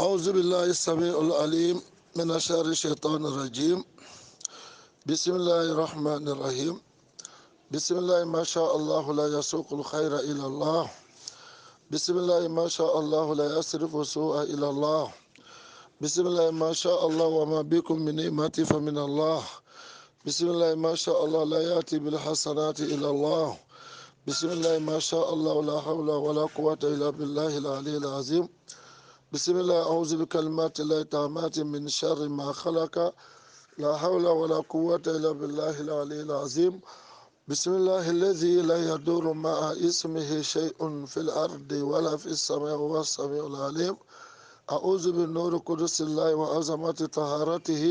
أعوذ بالله السميع العليم من شر الشيطان الرجيم. بسم الله الرحمن الرحيم. بسم الله ما شاء الله لا يسوق الخير إلى الله. بسم الله ما شاء الله لا يصرف السوء إلى الله. بسم الله ما شاء الله وما بكم من نعمة فمن الله. بسم الله ما شاء الله لا يأتي بالحسنات إلى الله. بسم الله ما شاء الله لا حول ولا قوة إلا بالله العلي العظيم. بسم الله أعوذ بكلمات الله التامات من شر ما خلق. لا حول ولا قوة إلا بالله العلي العظيم. بسم الله الذي لا يدور مع اسمه شيء في الأرض ولا في السماء وهو السميع العليم. أعوذ بالنور قدس الله وعظمة طهارته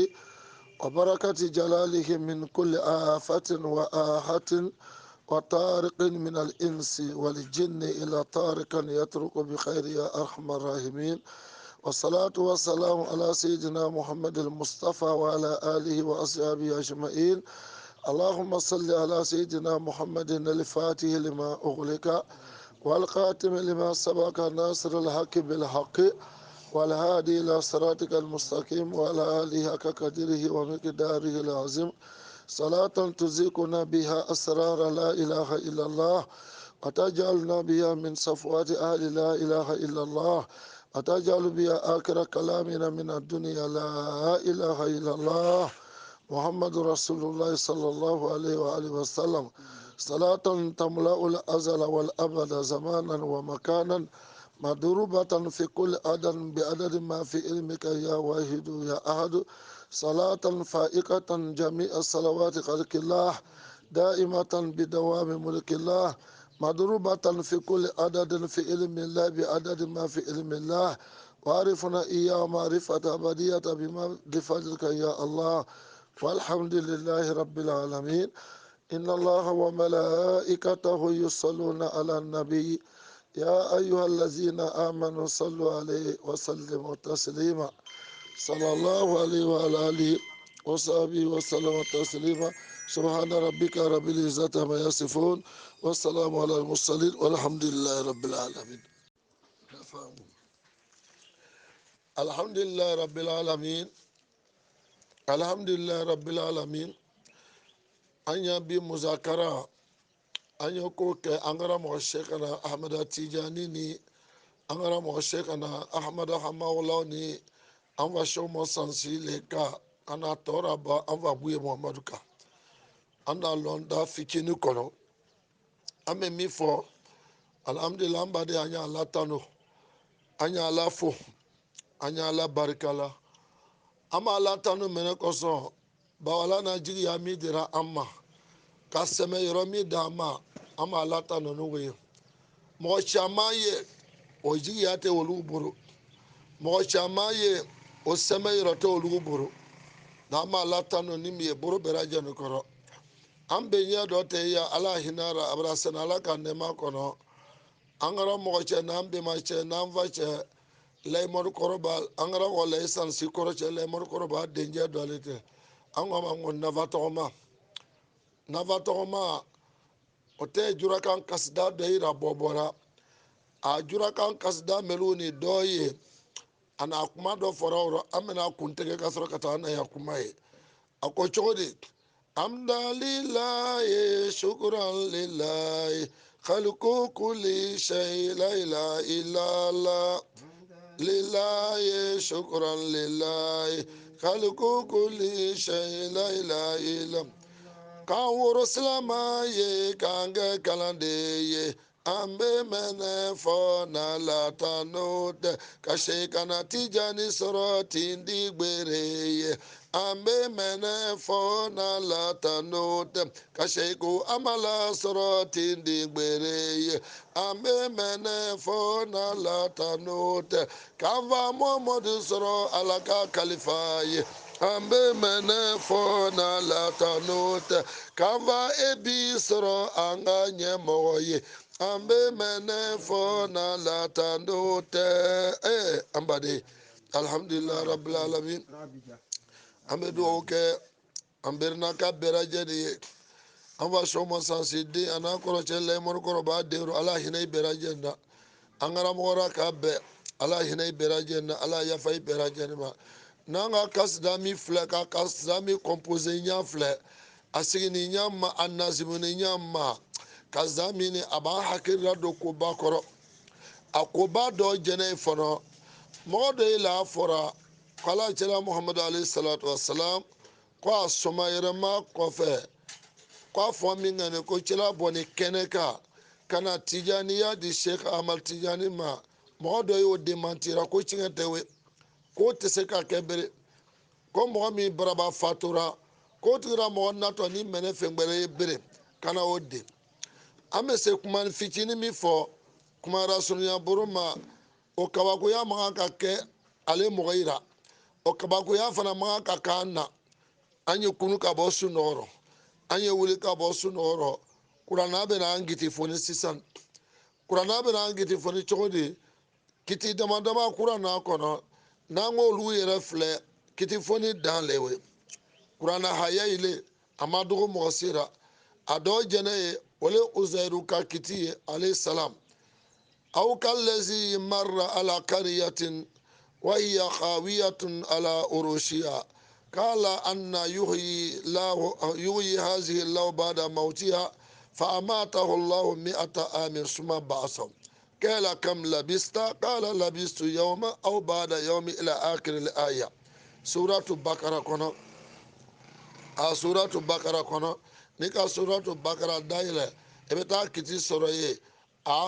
وبركة جلاله من كل آفة وآحة وطارق من الإنس والجن إلى طارق يترك بخير يا أرحم الراحمين. والصلاة والسلام على سيدنا محمد المصطفى وعلى آله وأصحابه أجمعين. اللهم صل على سيدنا محمد الفاتح لما أغلق والقاتم لما سبق ناصر الحق بالحق والهادي إلى صراطك المستقيم وعلى آله حق قدره ومقداره العظيم. صلاة تزيقنا بها أسرار لا إله إلا الله وتجعلنا بها من صفوات أهل لا إله إلا الله وتجعل بها آخر كلامنا من الدنيا لا إله إلا الله محمد رسول الله صلى الله عليه وآله وسلم. صلاة تملأ الأزل والأبد زمانا ومكانا مضروبة في كل عدد بعدد ما في علمك يا واحد يا أحد. صلاة فائقة جميع الصلوات خلق الله دائمة بدوام ملك الله مضروبة في كل عدد في علم الله بعدد ما في علم الله وعرفنا إياه معرفة أبدية بما بفضلك يا الله. والحمد لله رب العالمين. إن الله وملائكته يصلون على النبي يا أيها الذين آمنوا صلوا عليه وسلموا تسليما. صلى الله عليه وعلى آله وصحبه وسلم تسليما. سبحان ربك رب العزة ما يصفون والسلام على المرسلين والحمد لله رب العالمين. الحمد لله رب العالمين. الحمد لله رب العالمين. أن بمذاكرة أن يكون أنغرا موشيخنا أحمد تيجاني ني أنغرا موشيخنا أحمد حماولوني أنفا شومو سانسي لكا أنا تورابا أنفا بوي محمدوكا أنا لوندا فيكيني كونو أمي ميفو الحمد لله أمبادي أنيا لا تانو أنيا لا فو أنيا لا باركالا أما لا تانو منكوسو باولا ناجيري أمي ديرا أما kaseme yoromi dama ama alata nonuwe mo chamaye oji yate oluburu mo chamaye oseme yorote oluburu na ama alata nonimi eburu beraje nukoro ambe nya dote ya ala hinara abrasana ala kanema kono angara mo che na ambe ma che na mva che le mor korobal angara wala isan si koro che le mor korobal denje dolete angoma ngon navatoma ote jurakan kasda deira bobora a jurakan kasda meluni doye ana akuma do fororo amena kuntege kasro kata na yakumaye akochodi amda lillahi shukran lillahi khalqu kulli shay la ilaha illa allah lillahi shukran lillahi khalqu kulli shay la ilaha illa kan woro silama ye kan kɛ kalanden ye an bɛ mɛnɛ fɔ na latanu tɛ ka sekana tijani sɔrɔ tin di gbere ye an bɛ mɛnɛ fɔ na latanu tɛ ka seko amala sɔrɔ tin di gbere ye an bɛ mɛnɛ fɔ na latanu tɛ k'an fa mɔmɔdu sɔrɔ ala ka kalifa ye an bɛ mɛnɛ fɔ na latanu tɛ k'an fa ebi sɔrɔ an ka ɲɛmɔgɔ ye an bɛ mɛnɛ fɔ na latanu tɛ an baden alhamdulilayi rabil alamin an bɛ dugawu kɛ an bɛrina ka bɛɛ lajɛlen de ye an fa sɔgɔma sansiden a n'a kɔrɔcɛ lɛmɔrikɔrɔ b'a den ala hinɛ bɛɛ lajɛlen na an karamɔgɔra k'a bɛɛ ala hinai berajen ala yafai berajen ma nanga kasdami fle ka kasdami composé nya fle asigini nya ma anazimuni nya ma kasdami ni aba hakira do ko bakoro akoba do jene fono modo ila fora kala jela muhammad alayhi salatu wassalam ko soma yerema ko fe ko fo mi ngane ko jela boni keneka kana tijaniya di sheikh ahmad tijani ma modo yo demantira ko cingatewe ko tese ka kebere ko mo mi baraba fatura ko tira mo nato ni mene fengbere bere kana ode amese kuma fitini mi fo kuma rasunya buruma o kabakoya ma ka ke ale mogira o kabakoya fana ma ka kana anye kunu ka bo sunoro anye wuli ka bo sunoro kurana be na ngiti foni sisan kurana be na ngiti foni chogodi kiti dama dama kurana kono na ngolu yere fle kiti foni dan lewe kurana haya ile amadu mosira ado jene wale uzairu ka kiti alayhi salam أو كالذي مر على قرية وهي خاوية على أروشها قال أن يحيي هذه الله بعد موتها فأماته الله 100 عام ثم بعثه قال كم لبست قال لبست يوما أو بعد يوم إلى آخر الآية سورة البقرة كنا سورة البقرة كنا نيكا سورة البقرة دايلة إبتا كتير سورة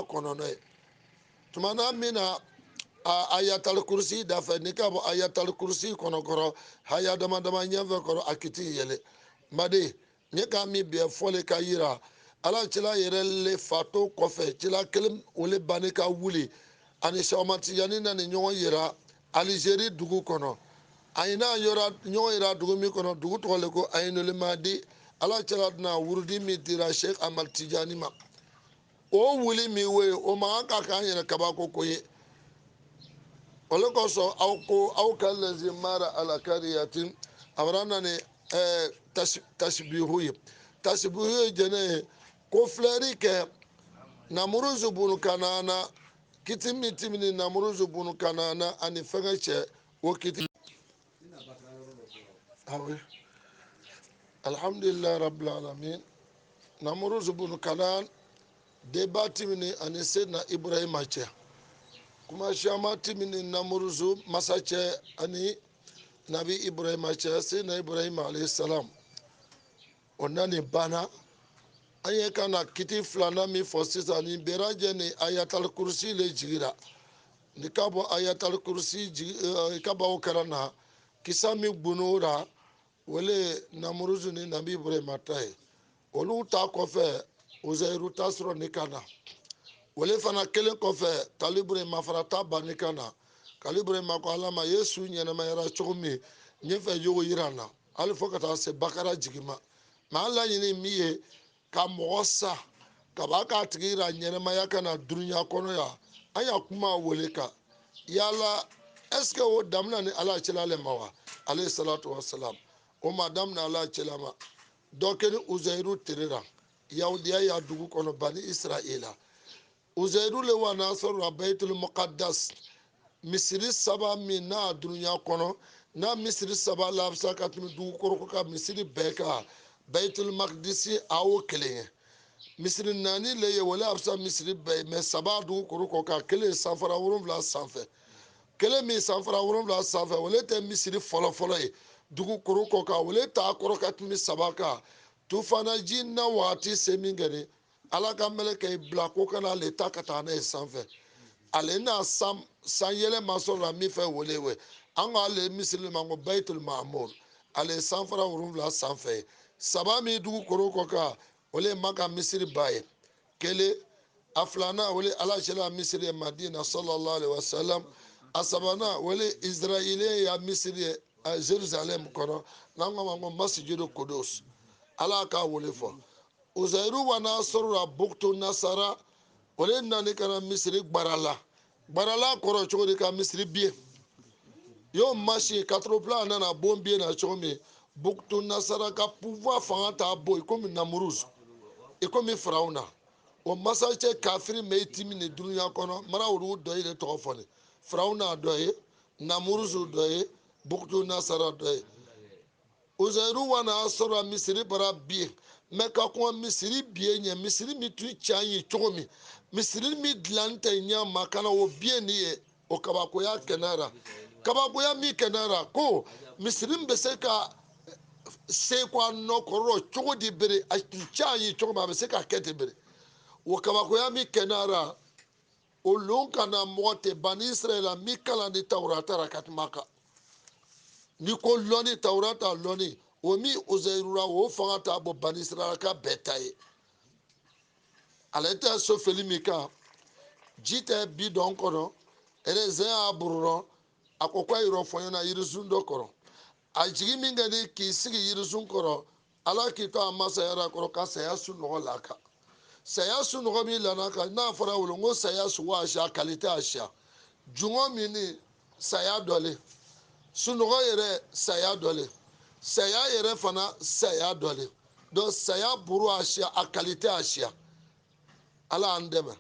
كنا tumana mina ayatal kursi dafa nikabo ayatal kursi kono koro haya dama dama nyave koro akiti yele made nika mi be fole kayira ala chila yere le fato kofe chila kelim ole banika wuli ani shawmati yanina ni nyon yira Algérie dugu kono ayina yora nyon yira dugu mi kono dugu tole ko ayino le madi ala chila na wurdi mi dira Sheikh Ahmad Tijani ma o wuli mi we o ma ka kan yere kabako koye ولكن أو كالذي مر على قرية أمرنا تشبيهه جنيه كفلري ك نمرز بن كنانا كتمي تمني نمرز بن كنانا أن فغش وكتي الحمد لله رب العالمين نمرز بن كنان دباتي مني أن سيدنا إبراهيم أشياء kuma shama timini namuruzu masache ani nabi ibrahim ache sai na ibrahim alayhi salam onani bana anye kana kiti flana mi fosisa ni beraje ni ayatal kursi le jigira ni kabo ayatal kursi kaba okarana kisami gbunura wele namuruzu ni nabi ibrahim ataye olu ta kofe uzairu tasro ni kana wale fana kelen kɔfɛ kalibre ma fara ta banni kan na kalibre ma ko ala ma yesu ɲɛnamayara cogo min ɲɛfɛ yogo yira na hali fɔ ka taa se bakara jigin ma an laɲini min ye ka mɔgɔ sa ka b'a k'a tigi yira ɲɛnamaya ka na dunuya kɔnɔ yan an y'a kuma wele kan yala est ce que o damina ni ala cɛla le ma wa alayhi salatu wasalam o ma damina ala cɛla ma dɔ kɛ ni uzairu terera yahudiya y'a dugu kɔnɔ bani israila uzairu le wa nasɔrɔ baitul muqaddas misiri saba min n'a dunuya kɔnɔ n'a misiri saba la a bɛ se ka tɛmɛ dugukolo ko ka misiri bɛɛ kan baitul maqdisi a y'o kelen ye misiri naani le ye wale a bɛ se misiri bɛɛ ye mɛ saba dugukolo kɔ kan kelen sanfara 7 sanfɛ kelen min sanfara 7 sanfɛ wale tɛ misiri fɔlɔfɔlɔ ye dugukolo kɔ kan wale t'a kɔrɔ ka tɛmɛ saba kan tufanaji na waati se min kɛ ni ala ka mɛlɛkɛ bila ko kana ale ta ka taa n'a ye sanfɛ ale n'a san yɛlɛ ma sɔrɔ la min fɛ wele we an ka ale misiri ma ko baitul ma'mur ale sanfara 7 sanfɛ ye saba min dugukolo kɔ kan ole ye maka misiri ba ye kelen a filanan wele ala sela misiri ye madina sallallahu alaihi wasallam a sabanan wele israɛli ya misiri ye jerusalem kɔnɔ n'an ko ma ko masjidu kudus ala k'a wele fɔ uzairu wa nasɔrɔ buktu nasara ole nani kana misiri gbarala kɔrɔ cogo di ka misiri biye y'o masi katroplan nana bon biye na cogo min buktu nasara ka pouvoir fanga t'a bo komi namuruz komi firawuna o masacɛ kafiri mɛ i timi ni dunuya kɔnɔ mara olu dɔ ye de tɔgɔ fɔ ni firawuna dɔ ye namuruzu dɔ ye buktu nasara dɔ ye uzairu wana sɔrɔ misiri bara biye mɛ ka kɔn misiri biye ɲɛ misiri min tun can ye cogo min misiri min dilan tɛ ɲɛ ma kana o biye nin ye o kabakoya kɛnɛra kabakoya min kɛnɛra ko misiri bɛ se ka se ko a nɔ kɔrɔ cogo di bere a tun can ye cogo min a bɛ se ka kɛ ten bere o kabakoya min kɛnɛra o lon kana mɔgɔ tɛ bani israɛl min kalan ni tawurata ra ka tɛmɛ a kan ni ko lɔnni tawurata lɔnni o min uzairura o fanga t'a bɔ bani israɛl ka bɛɛ ta ye ale tɛ sofɛli min kan ji tɛ bi dɔn kɔnɔ raisin y'a bururɔ a ko k'a yɔrɔ fɔ n ɲɛna yirisun dɔ kɔrɔ a jigi min kɛ ni k'i sigi yirisun kɔrɔ ala k'i to a masayara kɔrɔ ka saya sunɔgɔ la kan saya sunɔgɔ min lana kan n'a fɔra wolo n ko saya sugu a siya kalite a siya jungɔ min ni saya dɔlen sunɔgɔ yɛrɛ saya dɔlen saya yɛrɛ fana saya dɔlen donc saya buru a siya a kalite a siya ala an dɛmɛ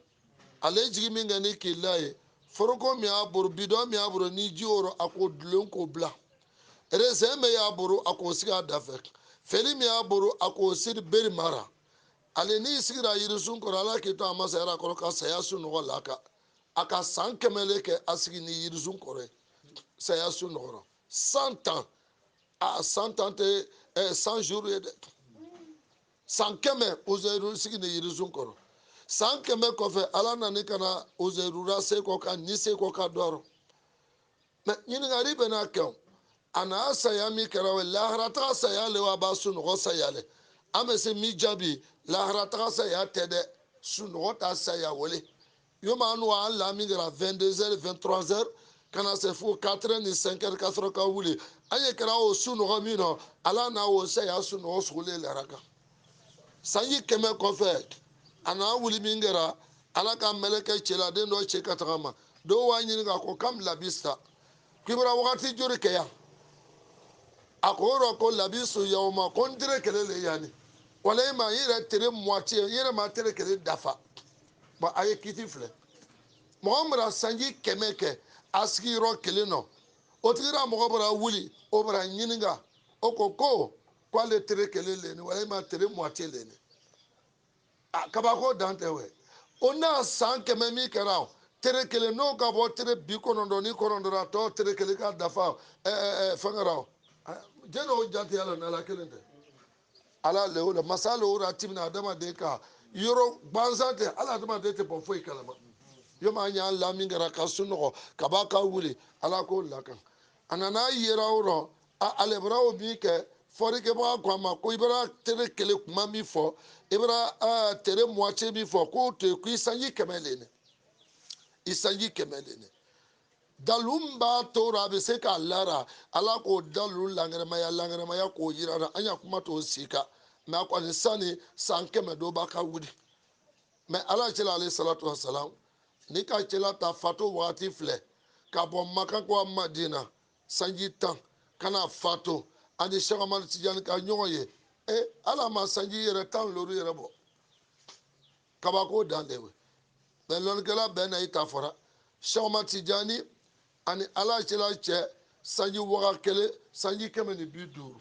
ale jigi min kɛ ni k'i la ye foroko min y'a boro bidɔn min y'a boro ni ji wɔrɔ a k'o dulen k'o bila raisin min y'a boro a k'o sigi a dafɛ fɛli min y'a boro a k'o siri bere mara ale n'i sigira yirisun kɔrɔ ala k'i to a masayara kɔrɔ ka saya sunɔgɔ la kan a ka san kɛmɛ le kɛ a sigi ni yirisun kɔrɔ ye saya sunɔgɔra 100 ans a 100 ans tɛ 100 jours ye dɛ san kɛmɛ uzairu sigi ni yirisun kɔrɔ san kɛmɛ kɔfɛ ala nani ka na uzairura se kɔ ka ni se kɔ ka dɔrɔ mɛ ɲininkali bɛ n'a kɛ o a n'a saya min kɛra o laharataga saya le wa a b'a sunɔgɔ saya le an bɛ se min jaabi laharataga saya tɛ dɛ sunɔgɔ ta saya wele yoma anu an la min kɛra 22 heures 23 heures kana se fo 4 heures ni 5 heures ka sɔrɔ ka wuli an ye kɛra o sunɔgɔ min na ala n'a o saya sunɔgɔ sugulen lara kan sanji kɛmɛ kɔfɛ a n'a wuli min kɛra ala ka mɛlɛkɛ cɛladen dɔ cɛ ka taga ma dɔw b'a ɲini k'a ko kam labista k'i bɔra wagati joli kɛ yan a ko yɔrɔ ko labisu yawma ko n tere kelen le yanni wala e ma n yɛrɛ tere moitié n yɛrɛ ma tere kelen dafa bon a ye kiti filɛ mɔgɔ min na sanji kɛmɛ kɛ a sigiyɔrɔ kelen nɔ o tigira mɔgɔ bara wuli o bara ɲininka o ko k'ale tere kelen le ni wala e ma tere moitié le ni a kabako dan tɛ wɛ o n'a san kɛmɛ min kɛra o tere kelen n'o ka bɔ tere 90 ni 9 la tɔ tere kelen ka dafa fɛnkɛra o jɛnɛ o jatiya la n'ala kelen tɛ ala le o la masa le o la timina adamaden ka yɔrɔ gansan tɛ ala adamaden tɛ bɔ foyi kalama yoma an y'an la min kɛra ka sunɔgɔ ka b'a ka wuli ala k'o lakan a nana yera o rɔ ale bara o min kɛ fɔlikɛbaga ko a ma ko i bɛra tere kelen kuma min fɔ i bɛra tere moitié min fɔ k'o to yen ko i sanji kɛmɛ le ne i sanji kɛmɛ le ne dalu min b'a tora a bɛ se k'a lara ala k'o dalu langɛrɛmaya k'o yira na an y'a kuma t'o si kan mɛ a kɔni sani san kɛmɛ dɔ b'a ka wuli mɛ ala cɛla ale salatu wasalam ni ka cɛla ta fato wagati filɛ ka bɔ maka ko madina sanji 10 kana fato ani sɛgɛmani tijani ka ɲɔgɔn ye ala ma sanji yɛrɛ 10 lori yɛrɛ bɔ kabako dan de we mɛ lɔnnikɛla bɛɛ na i ta fɔra sɛgɛmani tijani ani ala cɛla cɛ sanji waga kelen sanji kɛmɛ ni 50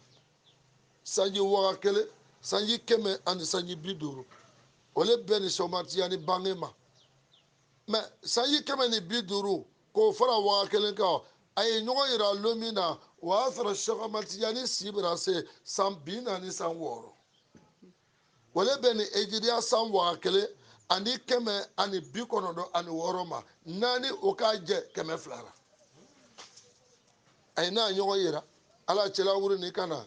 sanji waga kelen sanji kɛmɛ ani sanji 50 o le bɛɛ ni sɛgɛmani tijani bange ma mɛ sanji kɛmɛ ni 50 k'o fara waga kelen kan a ye ɲɔgɔn yira lon min na o y'a sɔrɔ sɛgɛmani tijani si bɛna se san 40 san 6 o le bɛ ni ejiriya san waga kelen ani kɛmɛ ani 96 ani 6 ma naani o k'a jɛ 200 la a ye n'a ɲɔgɔn yira ala cɛla wuri ni ka na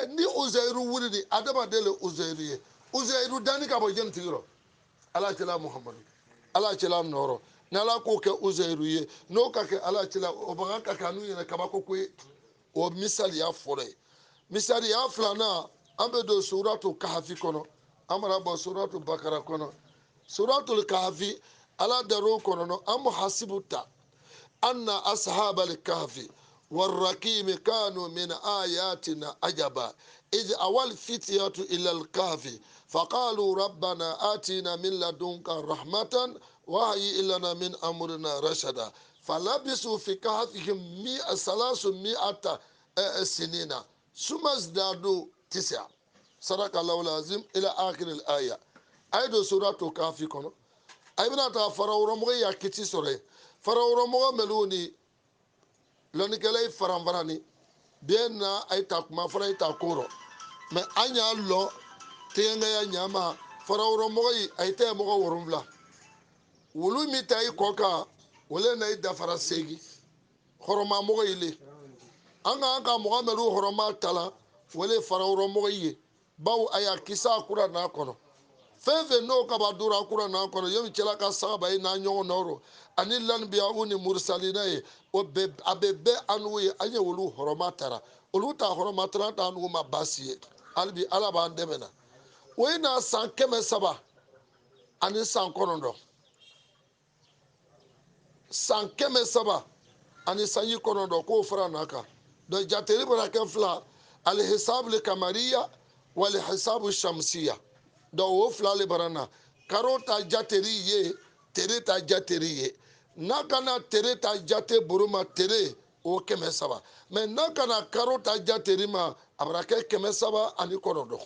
ni uzairu wuri ni adamaden le uzairu ye uzairu dani ka bɔ jɛni tigi rɔ ala cɛla muhamadu ala cɛla nɔɔrɔ ni ala k'o kɛ uzairu ye n'o ka kɛ ala cɛla o baga ka kɛ anu yɛrɛ kabako ko ye o misaliya fɔlɔ ye misaliya filanan an bɛ don suratu kahafi kɔnɔ an mana bɔ suratu bakara kɔnɔ suratul kahafi ala dar'o kɔnɔ an bɛ hasibu ta أن أصحاب الكهف والرقيم كانوا من آياتنا عجبا إذ أوى الفتية إلى الكهف فقالوا ربنا آتنا من لدنك رحمة وهيئ لنا من أمرنا رشدا falabisu fi kahfihim salasu mi'ata sinina summa zdadu tis'a sadaka Allahu lazim ila akhir al-aya aydo suratu kahfi kono ay bina ta farawro mo ya kiti sore farawro mo meluni loni kelay farambarani bien na ay ta kuma fara ay ta koro mais anya lo tenga ya nyama farawro mo ay te mo worumla wulu mi tay koka wala nay dafara segi horoma mo ile anga ka mo melu horoma tala wala farawro mo yi baw aya kisa kura na kono fɛn n'o kaba dura kura na kɔnɔ yomi cɛla ka saba ye na ɲɔgɔn nɔrɔ ani lanbiyaw ni mursalina ye o bɛ a bɛ bɛɛ anu ye an ye olu hɔrɔma tara olu ta hɔrɔma tara ta anu ma baasi ye hali bi ala b'an dɛmɛ na o ye na san 300 ani san 9 san 300 ani sanji 9 k'o fara n'a kan donc jateli bɛna kɛ fila alihisabu kamariya walihisabu shamsiya donc o fila le bara na karo ta jateri ye tere ta jateri ye n'a kana tere ta jate buruma tere o 300 mais n'a kana karo ta jateri ma a bara kɛ 300 ani 9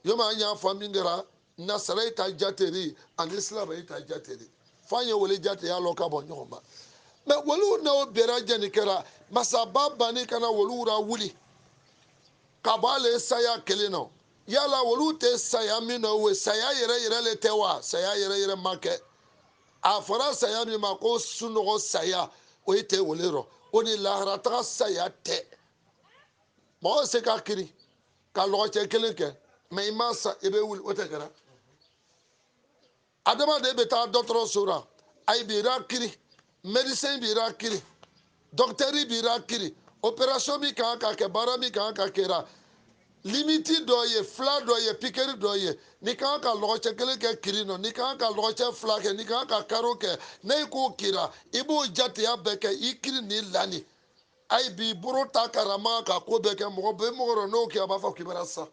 yoma an y'a fɔ min kɛra nasara ta jateri ani silamɛ ta jateri f'an ye wele jate y'a lɔ ka bɔ ɲɔgɔn ma mais wolu n'o bɛra jɛni kɛra masaba banni kana wolu ra wuli ka bɔ ale saya kelen na yala wolu tɛ saya min na o saya yɛrɛ le tɛ wa saya yɛrɛ ma kɛ a fɔra saya min ma ko sunɔgɔ saya o ye tɛ wele rɔ o ni laharataga saya tɛ mɔgɔ se ka kiri ka lɔgɔcɛ kelen kɛ mais i ma sa i bɛ wuli o tɛ kɛra adamaden bɛ taa dɔgɔtɔrɔso la ayi b'i kiri médecin b'i kiri docteur b'i kiri opération min kan ka kɛ baara min kan ka kɛra limiti dɔ ye fila dɔ ye pikiri dɔ ye ni kan ka lɔgɔcɛ kelen kɛ kiri nɔ ni kan ka lɔgɔcɛ fila kɛ ni kan ka karo kɛ ne k'o kira i b'o jateya bɛɛ kɛ i kiri ni lani ayi bi buru ta karama ka ko bɛɛ kɛ mɔgɔ bɛ mɔgɔ rɔ n'o kɛ a b'a fɔ k'i bɛna sa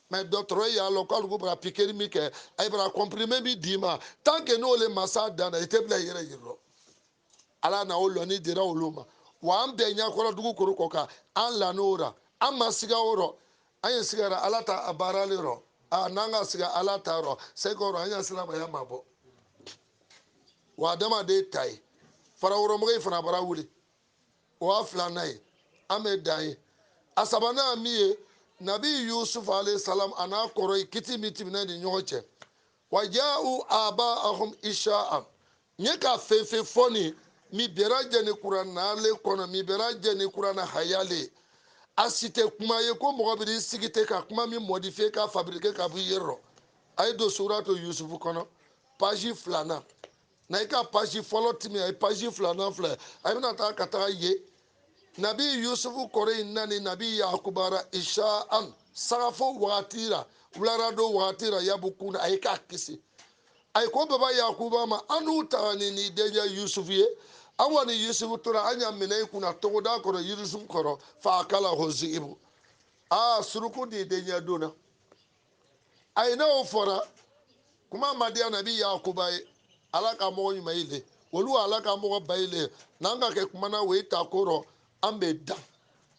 mais dɔgɔtɔrɔ y'a lɔ k'ale ko bara pikiri min kɛ ayi bara comprimé min d'i ma tant que n'o le masa danna i tɛ bila i yɛrɛ yiri rɔ ala na o lɔni dira olu ma wa an bɛɛ ɲɛkɔrɔ dugu koro kɔ kan an lan'o ra an ma siga o rɔ an ye sigara ala ta a baarali rɔ n'an ka siga ala ta rɔ sekɔrɔ an ye silamɛya ma bɔ wa adamaden ta ye faraworomɔgɔ in fana bara wuli o y'a filanan ye an bɛ dan ye a sabanan min ye nabi yusuf alayhi salam a n'a kɔrɔ ye kiti min tɛmɛna ni ɲɔgɔn cɛ wa ja'u aba'ahum isha'an n ye ka fɛn fɛn fɔ nin mi bɛra jɛ ni kuranale kɔnɔ mi bɛra jɛ ni kuranna hayale a si tɛ kuma ye ko mɔgɔ bɛ sigi ten ka kuma min modifier ka fabriquer ka bɔ i yɛrɛ rɔ a ye don suratu yusufu kɔnɔ page 2 na i ka page fɔlɔ timi a ye page 2 filɛ a bɛna taa ka taga ye nabi yusufu kɔrɔ in nani nabi yakubara isha'an sagafo wagati la wularado wagati la yabukuna a ye k'a kisi a ye ko bɛɛ ba yakuba ma an n'u taga ni denkɛ yusufu ye an kɔni yusufu tora an y'a minɛ i kunna togoda kɔrɔ yirisun kɔrɔ fa kala hozibu suruku di denkɛ donna a ye n'o fɔra kuma ma diya nabi yakuba ye ala ka mɔgɔ ɲuman ye le olu ala ka mɔgɔ ba ye le n'an ka kɛ kuma na o ye ta ko rɔ an bɛ dan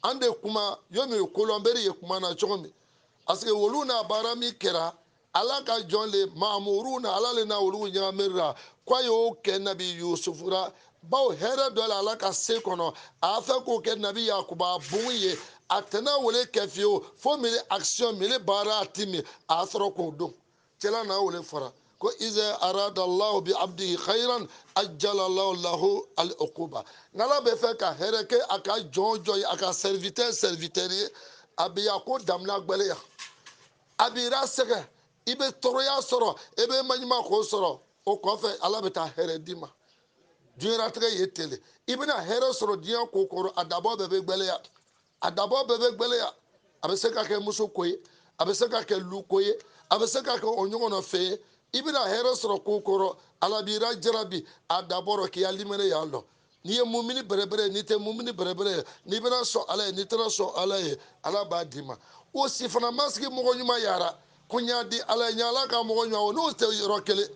an de kuma yomi kolɔnberi ye kuma na cogo min parce que olu n'a baara min kɛra ala ka jɔn le mamuru na ala le na olu ɲagameri la k'a y'o kɛ nabi yusufu la bawo hɛrɛ dɔ la ala ka se kɔnɔ a y'a fɛ k'o kɛ nabi yakuba bon ye a tɛna wele kɛ fiyewu fo mili action mili baara a ti min a y'a sɔrɔ k'o don cɛla n'a wele fara ko iza aradallahu bi abdihi khairan ajjalallahu lahu al-uquba n'ala bɛ fɛ ka hɛrɛ kɛ a ka jɔn jɔn ye a ka serviteur ye a bɛ ya ko damina gbɛlɛya a b'i sɛgɛ i bɛ tɔɔrɔya sɔrɔ i bɛ maɲuman ko sɔrɔ o kɔfɛ ala bɛ taa hɛrɛ d'i ma diɲɛlatigɛ ye tele i bɛna hɛrɛ sɔrɔ diɲɛ ko kɔrɔ a dabɔ bɛɛ bɛ gbɛlɛya a dabɔ bɛɛ bɛ gbɛlɛya a bɛ se ka kɛ muso ko ye a bɛ se ka kɛ lu ko ye a bɛ se ka kɛ o ɲɔgɔnna fɛn ye i bɛna hɛrɛ sɔrɔ ko kɔrɔ ala b'i jarabi a dabɔrɔ k'i ya limɛnɛ y'a lɔ n'i ye mumini bɛrɛbɛrɛ ye n'i tɛ mumini bɛrɛbɛrɛ ye n'i bɛna sɔn ala ye n'i tɛna sɔn ala ye ala b'a d'i ma o si fana ma sigi mɔgɔ ɲuman yara ko n y'a di ala ye n ye ala ka mɔgɔ ɲuman o n'o tɛ yɔrɔ kelen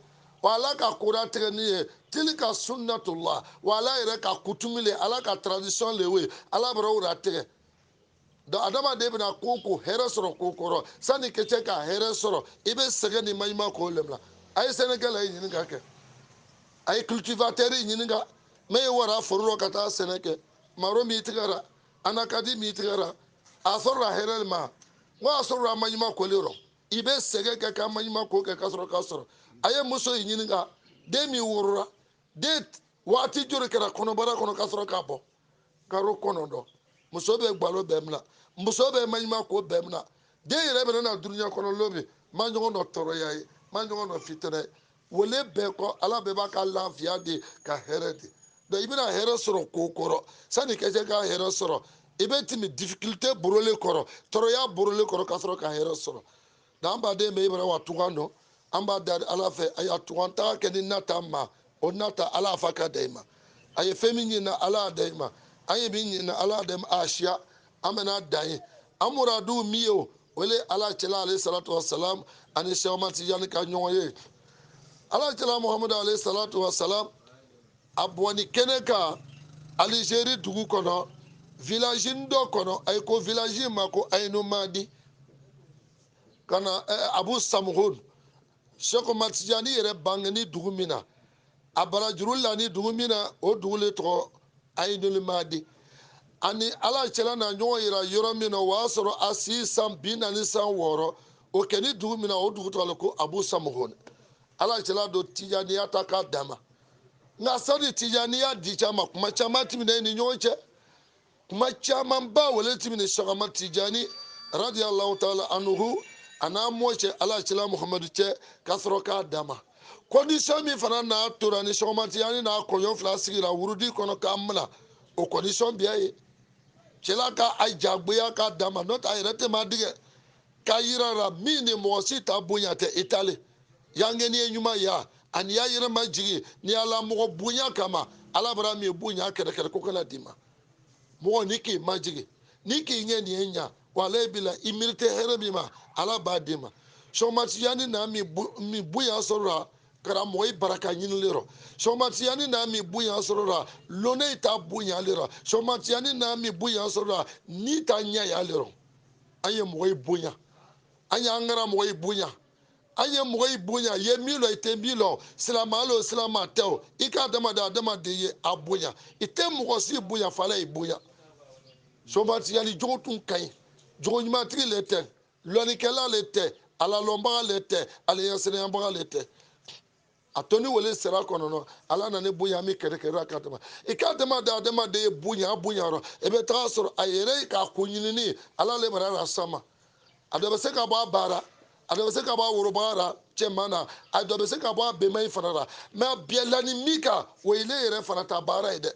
wala ka kura tigɛ ni ye tilka sunnatullah wala yɛrɛ ka kutumi le ala ka tradition le we ala bɛrɛ wura tigɛ donc adamaden bɛna ko ko hɛrɛ sɔrɔ ko kɔrɔ sani ka se ka hɛrɛ sɔrɔ i bɛ sɛgɛn ni maɲuman ko lemla a ye sɛnɛkɛla ye ɲininka kɛ a ye cultivateur yi ɲininka ne ye wara foro la ka taa sɛnɛ kɛ maro min tigɛra anakadi min tigɛra a sɔrɔla hɛrɛ ma n ko a sɔrɔla maɲuman koli rɔ i bɛ sɛgɛn kɛ ka maɲuman ko kɛ ka sɔrɔ ka sɔrɔ a ye muso yi ɲininka den min worora den waati joli kɛra kɔnɔbara kɔnɔ ka sɔrɔ ka bɔ karo kɔnɔntɔn muso bɛ gbalo bɛɛ mina muso bɛ maɲuman ko bɛɛ mina den yɛrɛ bɛ na dunuya kɔnɔ lomi ma ɲɔgɔn dɔ tɔɔrɔya ye ma ɲɔgɔn dɔ fitinɛ ye wele bɛɛ kɔ ala bɛɛ b'a ka lafiya di ka hɛrɛ di donc i bɛna hɛrɛ sɔrɔ ko kɔrɔ sani ka se ka hɛrɛ sɔrɔ i bɛ tɛmɛ difficulté borolen kɔrɔ tɔɔrɔya borolen kɔrɔ ka sɔrɔ ka hɛrɛ sɔrɔ donc an baden bɛ i bɛna wa tugan dɔn an b'a dari ala fɛ a y'a tugan ta kɛ ni nata ma o nata ala y'a fa ka da i ma a ye fɛn min ɲinina ala y'a da i ma an ye min ɲinina ala y'a da i ma a siya an bɛna dan ye an muradu min ye o le ala cɛla ale salatu wa salam ani sɛwama tijani ka ɲɔgɔn ye ala cɛla muhamadu ale salatu wa salam a bɔnni kɛnɛ kan alizeri dugu kɔnɔ village dɔ kɔnɔ a ye ko village ma ko ayinumadi ka na abu samuhun seko matijani yɛrɛ bangeni dugu min na a barajuru la ni dugu min na o dugu le tɔgɔ ayinumadi ani ala cɛla na ɲɔgɔn yira yɔrɔ min na o y'a sɔrɔ a si san 46 o kɛ ni dugu min na o dugu tɔgɔ la ko abu samuhun ala cɛla don tijaniya ta k'a dama nka sani tijaniya di caman kuma caman tɛmɛna i ni ɲɔgɔn cɛ kuma caman ba wale tɛmɛna sagama tijani radiyallahu ta'ala anhu a n'a mɔ cɛ ala cɛla muhamadu cɛ ka sɔrɔ k'a dama condition min fana n'a tora ni sagama tijani n'a kɔɲɔ fila sigira wurudi kɔnɔ k'a mina o condition bɛɛ ye cɛla ka a jagoya k'a dama n'o tɛ a yɛrɛ tɛ maa digɛ k'a yirara min ni mɔgɔ si ta bonya tɛ itali yange ni ye ɲuman ya ani y'a yɛrɛ ma jigi ni ala mɔgɔ bonya kama ala bara min bonya kɛrɛkɛrɛ ko kana d'i ma mɔgɔ ni k'i ma jigi ni k'i ɲɛ nin ye ɲa wala i bila i miiri tɛ hɛrɛ min ma ala b'a d'i ma sɔgɔmatiyani n'a min bonya sɔrɔla karamɔgɔ i baraka ɲinili rɔ sɔgɔmatiyani n'a min bonya sɔrɔla lone i ta bonyali rɔ sɔgɔmatiyani n'a min bonya sɔrɔla ni ta ɲɛ y'ale rɔ an ye mɔgɔ i bonya an y'an karamɔgɔ i bonya an ye mɔgɔ i bonya ye min lɔ i tɛ min lɔ silamɛ lo silamɛ tɛ o i ka adamaden ye a bonya i tɛ mɔgɔ si bonya fala i bonya sɔgɔmatiyani jogo tun ka ɲi jogo ɲumantigi le tɛ lɔnnikɛla le tɛ ala lɔnbaga le tɛ ala ɲɛsiranyabaga le tɛ a to ni wele sera kɔnɔ ala nana bonya min kɛrɛkɛrɛ ka tɛmɛ i ka adamaden ye bonya rɔ i bɛ taga sɔrɔ a yɛrɛ k'a ko ɲinini ala le bara a sama a dɔ bɛ se ka bɔ a baara a dɔ bɛ se ka bɔ a worobaga la cɛman na a dɔ bɛ se ka bɔ a bɛnbɛn fana la mɛ a bɛlani min kan o ye ne yɛrɛ fana ta baara ye dɛ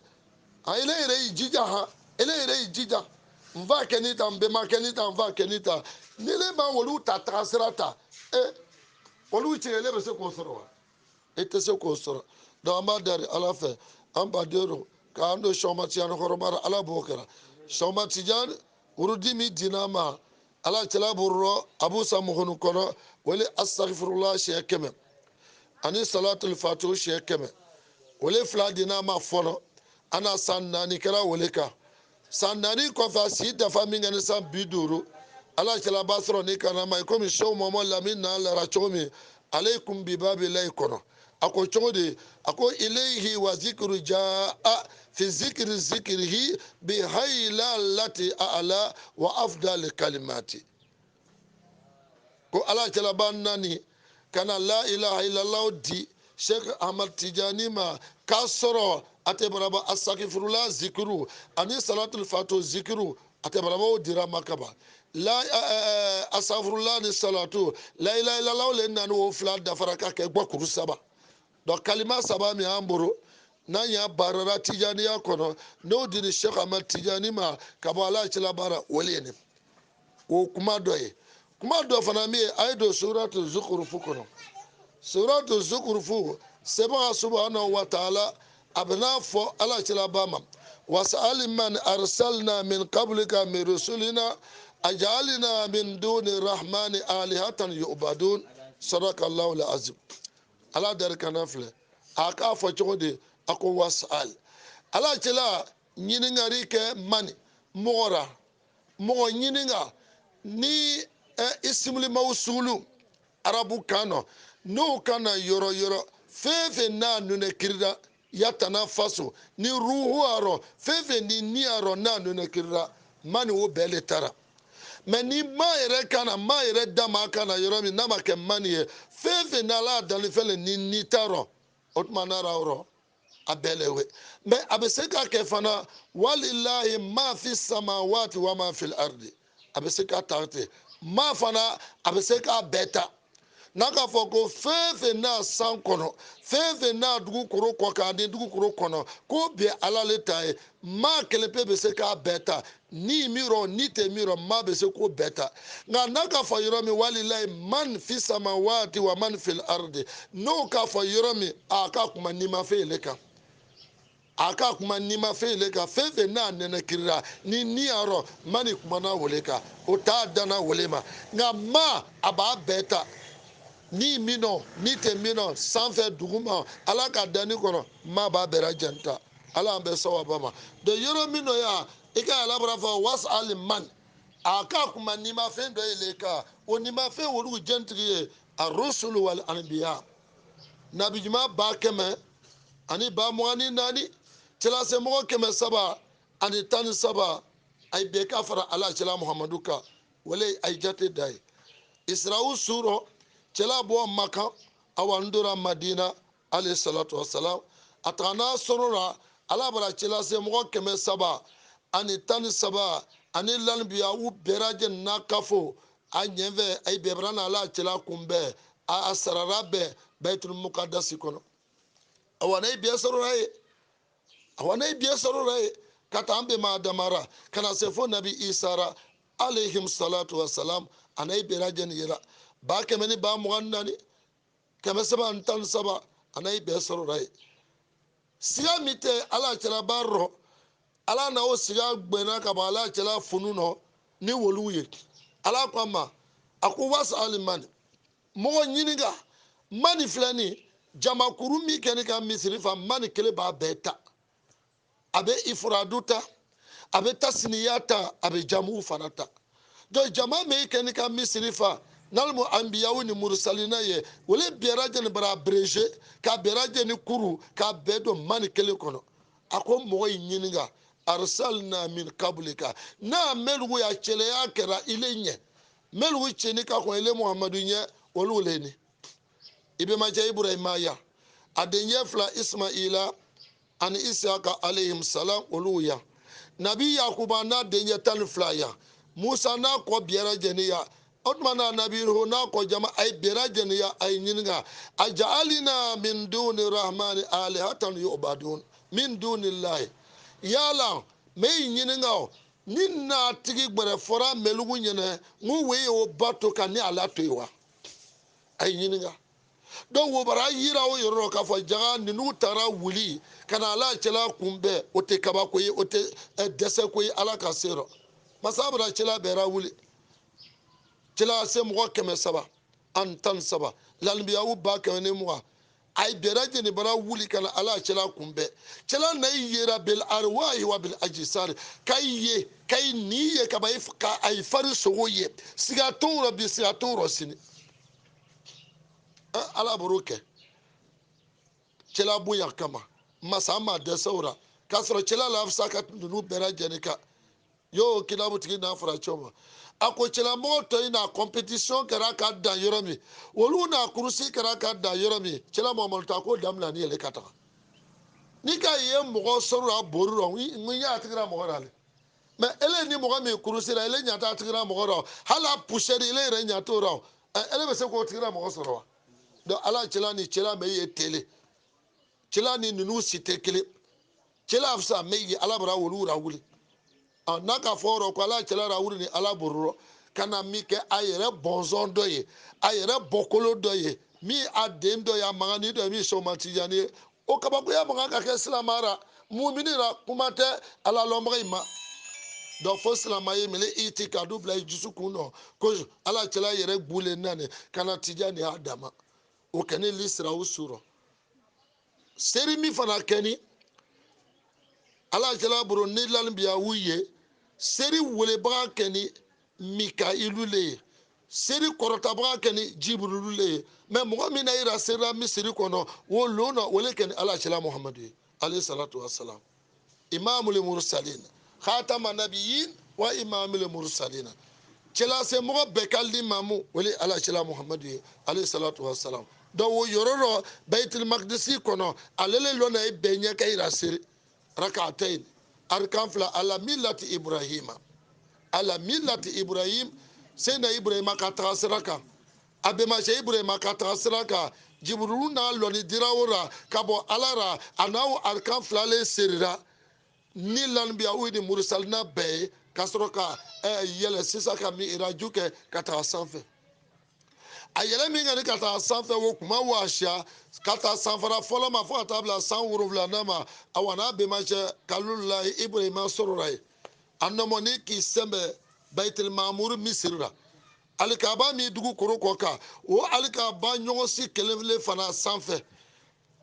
a ele yɛrɛ y'i jija han ele yɛrɛ y'i jija n va kɛ ni ta n bɛnba kɛ ni ta n va kɛ ni ta ni ne ma olu ta taga sira ta olu tiɲɛ ne bɛ se k'o sɔrɔ wa e tɛ se k'o sɔrɔ donc an b'a dari ala fɛ an baden don k'an don sɔgɔma tijani hɔrɔnba la ala b'o kɛra sɔgɔma tijani wurudi min dina ma ala cɛla b'o abu samuhunu kɔnɔ wele asagifurula siɲɛ 100 ani salatul fatihu siɲɛ 100 wele fila dina ma fɔlɔ ana san 4 kɛra wele kan san 4 kɔfɛ a si dafa min kɛ ni san 50 ala cɛla b'a sɔrɔ ni kana ma komi sehu mamadu lamin n'a lara cogo min ale kun bi babilayi kɔnɔ a ko cogo di a ko ilayhi wa zikru jaa fi zikrihi bi hayla lati a'la wa afdal kalimati ko ala cɛla b'a nani kana la ilaha illallah di sheikh ahmad tijani ma k'a sɔrɔ a tɛ baraba asakifurula zikiru ani salatul fatihu zikiru a tɛ baraba o dira ma kaban la asafurula ni salatu la ilaha illallah le nani o fila dafara ka kɛ gbɔkuru 3 donc kalima 3 min an bolo n'an y'a baarara tijaniya kɔnɔ n'o diri sheikh ahmad tijani ma ka bɔ ala cɛla baara o le ye nin o kuma dɔ ye kuma dɔ fana min ye a ye don suratu zukurufu kɔnɔ suratu zukurufu sebaga subhanahu wa ta'ala a bɛna fɔ ala cɛla ba ma wasa'ali man arsalna min qablika min rusulina ajalina min duni rahmani alihatan yu'badun sadakallahu alazim ala dar kana filɛ a k'a fɔ cogo di a ko wasal ala cɛla ɲininkali kɛ mani mɔgɔ ra mɔgɔ ɲininka ni ismulimaw sugulu arabu kan nɔ n'o kan na yɔrɔ yɔrɔ fɛn fɛn n'a nune kirira yatana faso ni ruhu arɔ fɛn fɛn ni ni arɔ n'a nune kirira mani o bɛɛ le tara mɛ ni maa yɛrɛ kan na maa yɛrɛ dama kan na yɔrɔ min n'a ma kɛ mani ye fɛn fɛn n'ala y'a danni fɛn le ni t'a rɔ o tuma n'a ra rɔ a bɛɛ le we mɛ a bɛ se ka kɛ fana walilahi ma fi samawati wa ma fi ardi a bɛ se ka ta ten ma fana a bɛ se k'a bɛɛ ta n'a k'a fɔ ko fɛn fɛn n'a san kɔnɔ fɛn fɛn n'a dugukolo kɔ kan ani dugukolo kɔnɔ k'o bɛɛ ala le ta ye maa kelen pe bɛ se k'a bɛɛ ta ni mi rɔ ni tɛ mi rɔ maa bɛ se k'o bɛɛ ta nka n'a k'a fɔ yɔrɔ min walilayi man fi samawati wa man fi ardi n'o k'a fɔ yɔrɔ min a k'a kuma ni ma fɛn le kan a ka kuma ni ma fɛn le kan fɛn fɛn n'a nɛnɛ kirira ni y'a rɔ mani kumana wole kan o t'a danna wole ma nka maa a b'a bɛɛ ta ni minɔ ni tɛ minɔ sanfɛ duguma ala ka danni kɔnɔ maa b'a bɛɛ lajɛlen ta ala an bɛ sawaba ma de yɔrɔ min dɔ ya i ka alabara fɔ was ali man a ka kuma ni ma fɛn dɔ ye le kan o ni ma fɛn olu jɛntigi ye a rusulu wal anbiya nabi ɲuman ba kɛmɛ ani ba mugan ni naani cɛlasemɔgɔ kɛmɛ saba ani tan ni saba a ye bɛɛ ka fara ala cɛla muhamadu kan wale a ye jate da ye israel surɔ cɛla bɔ makan awa n dora madina alayhi salatu wasalam a taga n'a sɔrɔ la ala bara cɛlasemɔgɔ kɛmɛ saba ani tan ni saba ani lanbiya u bɛɛ lajɛlen n'a kafo a ɲɛfɛ a ye bɛɛ bara n'ala cɛla kunbɛn a sarara bɛɛ bayitul mukadasi kɔnɔ awa ne bɛɛ sɔrɔ la ye awa ne bɛɛ sɔrɔ la ye ka taa an bɛɛ ma damara ka na se fo nabi isara alayhim salatu wasalam a n'a bɛɛ lajɛlen yera ba kɛmɛ ni ba mugan ni naani kɛmɛ saba ani tan ni saba a n'a bɛɛ sɔrɔ la ye siga min tɛ ala cɛla b'a rɔ ala na o siga gbɛnna ka bɔ ala cɛla funu nɔ ni woluw ye ala ko a ma a ko wasa alimani mɔgɔ ɲininka mani filɛ nin jamakuru min kɛ ne ka misiri fa mani kelen b'a bɛɛ ta a bɛ ifuradu ta a bɛ tasiniya ta a bɛ jamuw fana ta donc jama min kɛ ne ka misiri fa nalimu anbiyawu ni murusalina ye olu bɛɛ lajɛlen bara abrege k'a bɛɛ lajɛlen kuru k'a bɛɛ don mani kelen kɔnɔ a ko mɔgɔ in ɲininka arsalna min kablika n'a mɛlugu ya cɛlɛya kɛra ile ɲɛ mɛlugu cɛni ka kɔn ile muhamadu ɲɛ olu le ni ibemaja ibrahima ya a denkɛ fila ismaila ani isaka alayhim salam olu ya nabi yakuba n'a denkɛ tan ni fila ya musa n'a kɔ bɛɛ lajɛlen ya o tuma na nabi nuhu n'a kɔ jama a ye bɛɛ lajɛlen ya a ye ɲininka a ja'alina min duni rahmani alihatan yu'badun min duni lahi yala mɛ yi ɲininka o ni n'a tigi gbɛrɛ fɔra mɛlugu ɲɛnɛ n wei o ba to ka ni ala to yen wa a ye ɲininka donc o bara yira o yɔrɔ la k'a fɔ jaa ninnu taara wuli ka na ala cɛla kunbɛn o tɛ kabako ye o tɛ dɛsɛ ko ye ala ka se rɔ masa bara cɛla bɛɛ wuli cɛla se mɔgɔ kɛmɛ saba ani tan ni saba lanibiyawu ba kɛmɛ ni mugan a ye bɛɛ lajɛlen bara wuli ka na ala cɛla kunbɛn cɛla na yi yera bil arwahi wa bil ajisari ka ye ka yi ni ye ka a yi fari sogo ye siga t'o rɔ bi siga t'o rɔ sini ala b'o kɛ cɛla bonya kama masa ma dɛsɛw la k'a sɔrɔ cɛla la fisa ka ninnu bɛɛ lajɛlen kan y'o kilabutigi n'a fɔra cɛw ma a ko cɛlamɔgɔ tɔ in n'a compétition kɛra ka dan yɔrɔ min olu n'a kurusi kɛra ka dan yɔrɔ min cɛla mamadu ta k'o daminɛ ni yɛlɛ ka taga ni ka ye mɔgɔ sɔrɔ la bori rɔ n y'a tigira mɔgɔ la mɛ ele ni mɔgɔ min kurusi la ele ɲata tigira mɔgɔ la hali a pusɛri ele yɛrɛ ɲat'o la ele bɛ se k'o tigira mɔgɔ sɔrɔ wa donc ala cɛla ni cɛla mɛ ye tele cɛla ni ninnu si tɛ kelen cɛla fisa mɛ ye ala bara wolu ra wuli n'a ka fɔ o rɔ ko ala cɛla ra wuli ni ala boro rɔ ka na min kɛ a yɛrɛ bɔnsɔn dɔ ye a yɛrɛ bɔkolo dɔ ye min a den dɔ ye a magani dɔ ye min sɔn matijani ye o kabakoya mankan ka kɛ silamɛ ra mumini ra kuma tɛ ala lɔnbaga in ma donc fo silamɛ ye mele iti ka du bila i dusukun nɔ ko ala cɛla yɛrɛ gbulen nani ka na tijani y'a dama o kɛni lisira o sura seri min fana kɛni ala jala buru ni lalbiya u ye seri welebaga kɛni mikailu le ye seri kɔrɔtabaga kɛni jibrilu le ye mais mɔgɔ min na yira serila misiri kɔnɔ o lon na o le kɛni ala jala muhamadu ye alayhi salatu wasalam imamul mursalin khatama nabiyyin wa imamul mursalin cɛla se mɔgɔ bɛɛ ka limamu o le ala jala muhamadu ye alayhi salatu wasalam donc o yɔrɔ rɔ baitul maqdisi kɔnɔ ale le lɔn na ye bɛɛ ɲɛ ka yira seri rakatayn arkan fila ala millati ibrahima ala millati ibrahim seyna ibrahima ka taga sira kan a bɛnbakɛ ibrahima ka taga sira kan jibrilu n'a lɔnni dira o ra ka bɔ ala ra a n'aw arkan filalen serira ni lanbiyaw ni mursalina bɛɛ ye ka sɔrɔ ka yɛlɛ sisan ka miiraju kɛ ka taga sanfɛ a yɛlɛ min kɛni ka taa sanfɛ o kuma waasiya ka taa sanfara fɔlɔ ma fo ka taa bila san 7nan ma awa n'a bɛnbakɛ kalulahi ibrahima sɔrɔla ye a nɔmɔni k'i sɛnbɛ baitul mamuru misiri la alikaba min dugu koro kɔ kan o alikaba ɲɔgɔnsi kelen fana sanfɛ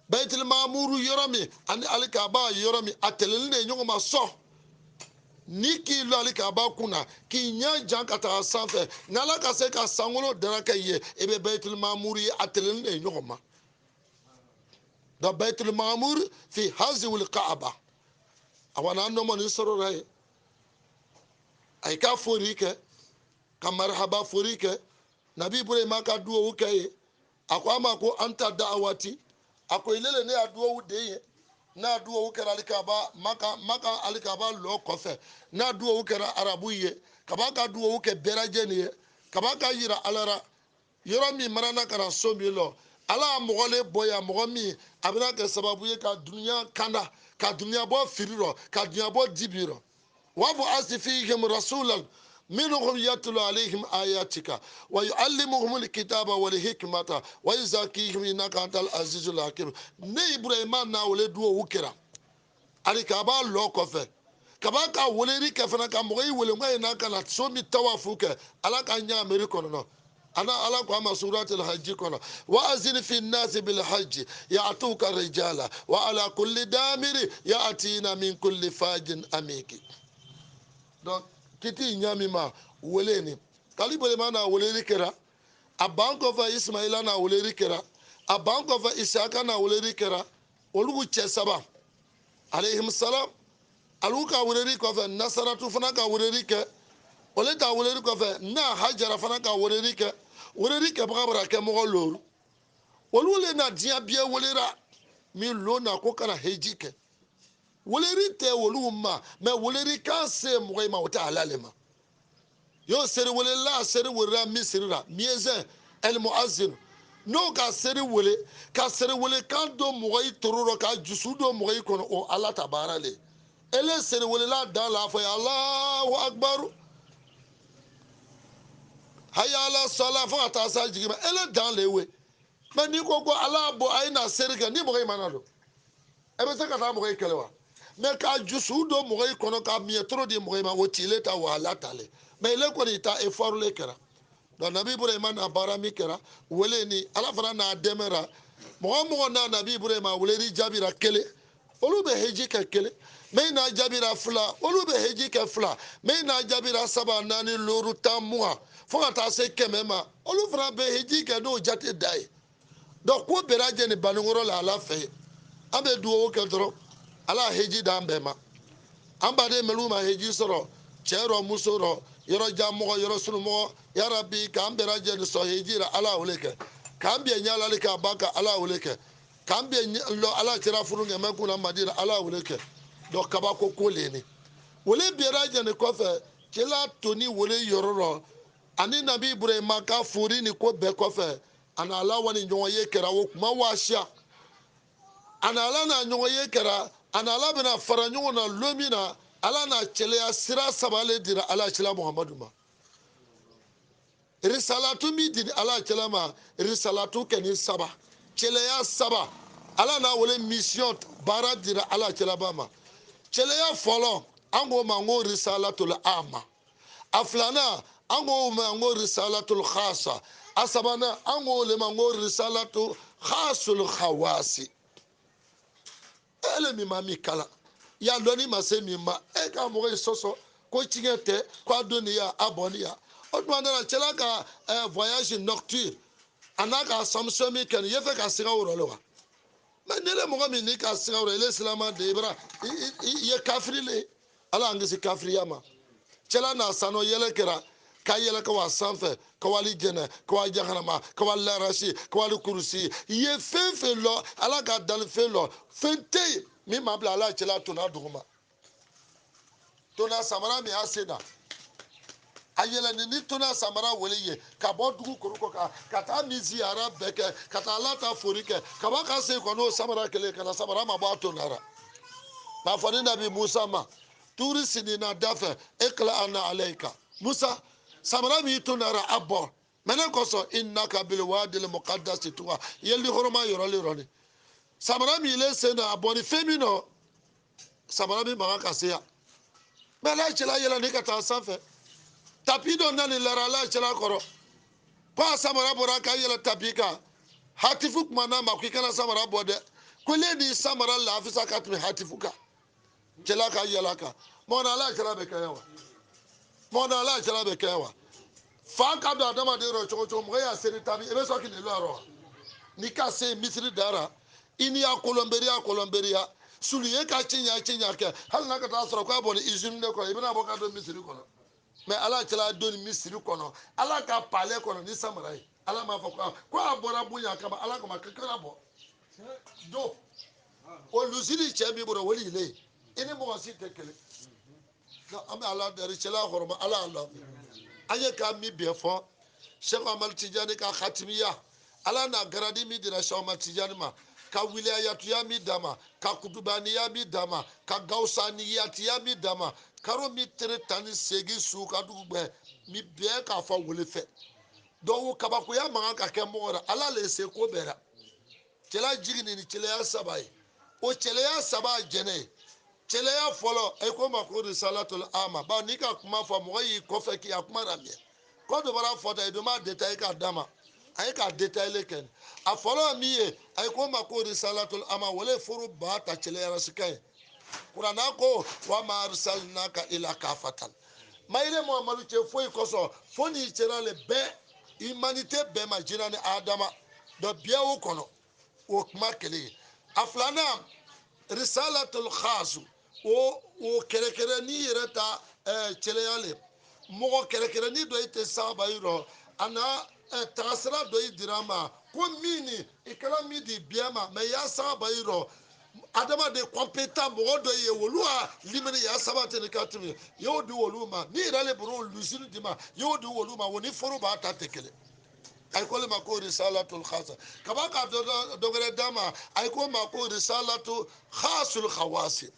baitul mamuru yɔrɔ min ani alikaba yɔrɔ min a tɛlɛlen de ɲɔgɔn ma sɔn ni k'i lɔ alikaba kunna k'i ɲɛ jan ka taga sanfɛ n'ala ka se ka sankolo dana kɛ ye i bɛ baitul mamuru ye a tɛlɛlen de ɲɔgɔn ma donc baitul mamuru fi haziwil kaaba awa n'a nɔmɔni sɔrɔla ye a y'i ka fori kɛ ka marhaba fori kɛ nabi ibrahima ka duwawu kɛ ye a ko a ma ko anta da'awati a ko ilele ne y'a duwawu den ye n'a duwawu kɛra alikaba maka alikaba lɔ kɔfɛ n'a duwawu kɛra arabu ye kaba ka duwawu kɛ bɛɛ lajɛlen ye kaba ka yira ala la yɔrɔ min marana ka na so min lɔ ala y'a mɔgɔ le bɔ yan mɔgɔ min a bɛna kɛ sababu ye ka duniya kanda ka duniya bɔ firi rɔ ka duniya bɔ dibi rɔ wa fɔ asifihim rasulan منهم يتلو عليهم آياتك ويعلمهم الكتاب والحكمة ويزكيهم إنك أنت العزيز الحكيم ne ibrahima na wele duwo wukira ali ka ba lɔ kɔfɛ ka ba ka weleri kɛ fana ka mɔgɔ yi wele ŋa ye n'a kana so min tawafu kɛ ala ka ɲa ameri kɔnɔ ana ala ko ama suratul hajji kɔnɔ wa azin fi nnasi bil hajji ya'tuka rijala wa ala kulli damiri ya'tina min kulli fajin amiki donc kiti ɲami ma wele ni kalibrahima na weleri kɛra a ban kɔfɛ ismaila na weleri kɛra a ban kɔfɛ isaka na weleri kɛra olu cɛ saba alayhim salam alu ka weleri kɔfɛ nasaratu fana ka weleri kɛ ole ta weleri kɔfɛ na hajara fana ka weleri kɛbaga bara kɛ mɔgɔ loru olu le na diɲɛ biɲɛ welera min lo na ko kana heji kɛ weleri tɛ olu ma mais weleri kan se mɔgɔ yi ma o tɛ ala le ma yo seri welela seri werera misiri la miezɛn el muazin n'o ka seri wele kan do mɔgɔ yi toro rɔ ka jusu do mɔgɔ yi kɔnɔ o ala ta baara le ele seri welela dan la fɔ ye alahu akbaru haya ala sɔla fo ka taa sa jigi ma ele dan le we mais n'i ko ala bɔ a ye na seri kɛ ni mɔgɔ yi mana don e bɛ se ka taa mɔgɔ yi kɛlɛ wa mais ka jusu do mɔgɔ yi kɔnɔ ka miɲɛ toro di mɔgɔ yi ma o ti ile ta wa ala ta le mais ile kɔni ta effort le kɛra donc nabi ibrahima na baara min kɛra wele ni ala fana n'a dɛmɛra mɔgɔ mɔgɔ n'a nabi ibrahima weleri jaabira kelen olu bɛ heji kɛ kelen mais n'a jaabira fila olu bɛ heji kɛ fila mais n'a jaabira saba naani loru tan mugan fo ka taa se kɛmɛ ma olu fana bɛ heji kɛ n'o jate da ye donc ko bɛɛ lajɛlen banikɔrɔ la ala fɛ yen an bɛ dugawu kɛ dɔrɔn ala heji d'an bɛɛ ma an baden mɛlu ma heji sɔrɔ cɛ rɔ muso rɔ yɔrɔ jan mɔgɔ yɔrɔ sunu mɔgɔ yarabi k'an bɛɛ lajɛlen sɔn heji la ala wele kɛ k'an bɛn ɲalali k'a ba ka ala wele kɛ k'an bɛn lɔ ala cɛla furu ŋɛmɛ kunna madina ala wele kɛ donc kabako ko leni wele bɛɛ lajɛlen kɔfɛ cɛla toni wele yɔrɔ rɔ ani nabi ibrahima ka fori ni ko bɛɛ kɔfɛ ani ala wani ɲɔgɔn ye kɛra o kuma waasiya ani ala n'a ɲɔgɔn ye kɛra ani ala bɛna fara ɲɔgɔn na lon min na ala n'a cɛlaya sira saba le dira ala cɛla muhamadu ma risalatu min di ala cɛla ma risalatu kɛni saba cɛlaya saba ala n'a wele mission baara dira ala cɛlaba ma cɛlaya fɔlɔ an k'o ma n ko risalatul ama a filanan ango ma ngo risalatul khasa asabana ango le ma ngo risalatu khasul khawasi ele mi ma mi kala ya loni ma se mi ma e ka mo soso ko chingete ko dunia abonia o tuma na chela ka voyage nocturne anaka samso mi kan yefe ka siga woro lewa mais nele mo mi ni ka siga woro ele islama de ibra ye kafri le ala ngisi kafri yama chela na sano yele kera ka yele ka wa sanfɛ ka wali jɛnɛ ka wa jahanama ka wali larasi ka wali kurusi ye fɛn fɛn lɔ ala ka dali fɛn lɔ fɛn tɛ yen min ma bila ala cɛla tona duguma tona samara min y'a sen na a yɛlɛnni ni tona samara wele ye ka bɔ dugu koroko kan ka taa min ziyara bɛɛ kɛ ka taa ala ta fori kɛ ka bɔ ka se kɔnɔ o samara kelen ka na samara ma bɔ a tona ra k'a fɔ ni nabi musa ma tuuri sinina da fɛ ekila ana alayika musa samara min tonara a bɔ mɛnɛ kɔsɔn innaka bil wadi al muqaddasi tuwa yeli horoma yɔrɔli yɔrɔni samara min le sen na a bɔ ni fɛn min nɔ samara min maga ka se yan mɛ ala cɛla yɛlɛnni ka taa sanfɛ tapi dɔ nani lara ala cɛla kɔrɔ ko a samara bɔra ka yɛlɛ tapi kan hatifu kuma n'a ma ko i kana samara bɔ dɛ ko ne ni samara lafisa ka tɛmɛ hatifu kan cɛla ka yɛlɛ kan mɔna ala cɛla bɛ kɛ yan wa mɔna ala cɛla bɛ kɛ yan wa fa ka don adamaden yɔrɔ cogo cogo mɔgɔ y'a seri tabi i bɛ sɔn k'i nilo yɔrɔ wa n'i ka se misiri dara i ni y'a kolonberiya sulu ye ka ciɲa kɛ hali n'a ka taa sɔrɔ k'a bɔ ni izini de kɔnɔ i bɛna bɔ ka don misiri kɔnɔ mɛ ala cɛla don ni misiri kɔnɔ ala ka palɛ kɔnɔ ni samara ye ala m'a fɔ ko a bɔra bonya kama ala kama ka kana bɔ do o lusiri cɛ b'i bolo o de ye i ni mɔgɔ si tɛ kelen an bɛ ala dari cɛla hɔrɔma ala y'a an ye ka min bɛɛ fɔ Sheikh Ahmad Tijani ka khatimiya ala n'a garadi min dira Sheikh Ahmad Tijani ma ka wilayatuya min d'a ma ka kutubaniya min d'a ma ka gawusaniyatiya min d'a ma karo min tere tan ni seegin su ka dugu bɛɛ min bɛɛ k'a fɔ wele fɛ donc kabakoya man kan ka kɛ mɔgɔ la ala le se ko bɛɛ la cɛla jigin ni cɛlaya saba ye o cɛlaya saba jɛnɛ ye cɛlaya fɔlɔ e ko ma ko risalatul ama ba n'i ka kuma fɔ mɔgɔ y'i kɔfɛ k'i a kuma lamɛn ko dɔ bɔra fɔta ye dɔ m'a détaillé k'a d'a ma a ye k'a détaillé kɛ a fɔlɔ min ye a ye ko ma ko risalatul ama wale furu ba ta cɛlayara si kan ye kuranna ko wa ma arsalnaka ila kafatan mayire muhamadu cɛ foyi kɔsɔn fo n'i cɛla le bɛɛ humanité bɛɛ ma jinɛ ni adama dɔ biya o kɔnɔ o kuma kelen ye a filanan risalatul khasu o kɛrɛkɛrɛnni yɛrɛ ta cɛlaya le mɔgɔ kɛrɛkɛrɛnni dɔ i tɛ saba yi rɔ a na tagasira dɔ i dira ma ko min ni i kɛra min di biɲɛ ma mɛ i y'a saba yi rɔ adamaden kɔnpeta mɔgɔ dɔ ye olu a limini y'a saba tɛ ni ka tɛmɛ y'o di olu ma ni yɛrɛ le bolo lusiri di ma y'o di olu ma o ni foro b'a ta tɛ kelen a ye ko le ma ko risalatul khasa kaba ka dɔ wɛrɛ d'a ma a ye ko ma ko risalatu khasul khawasi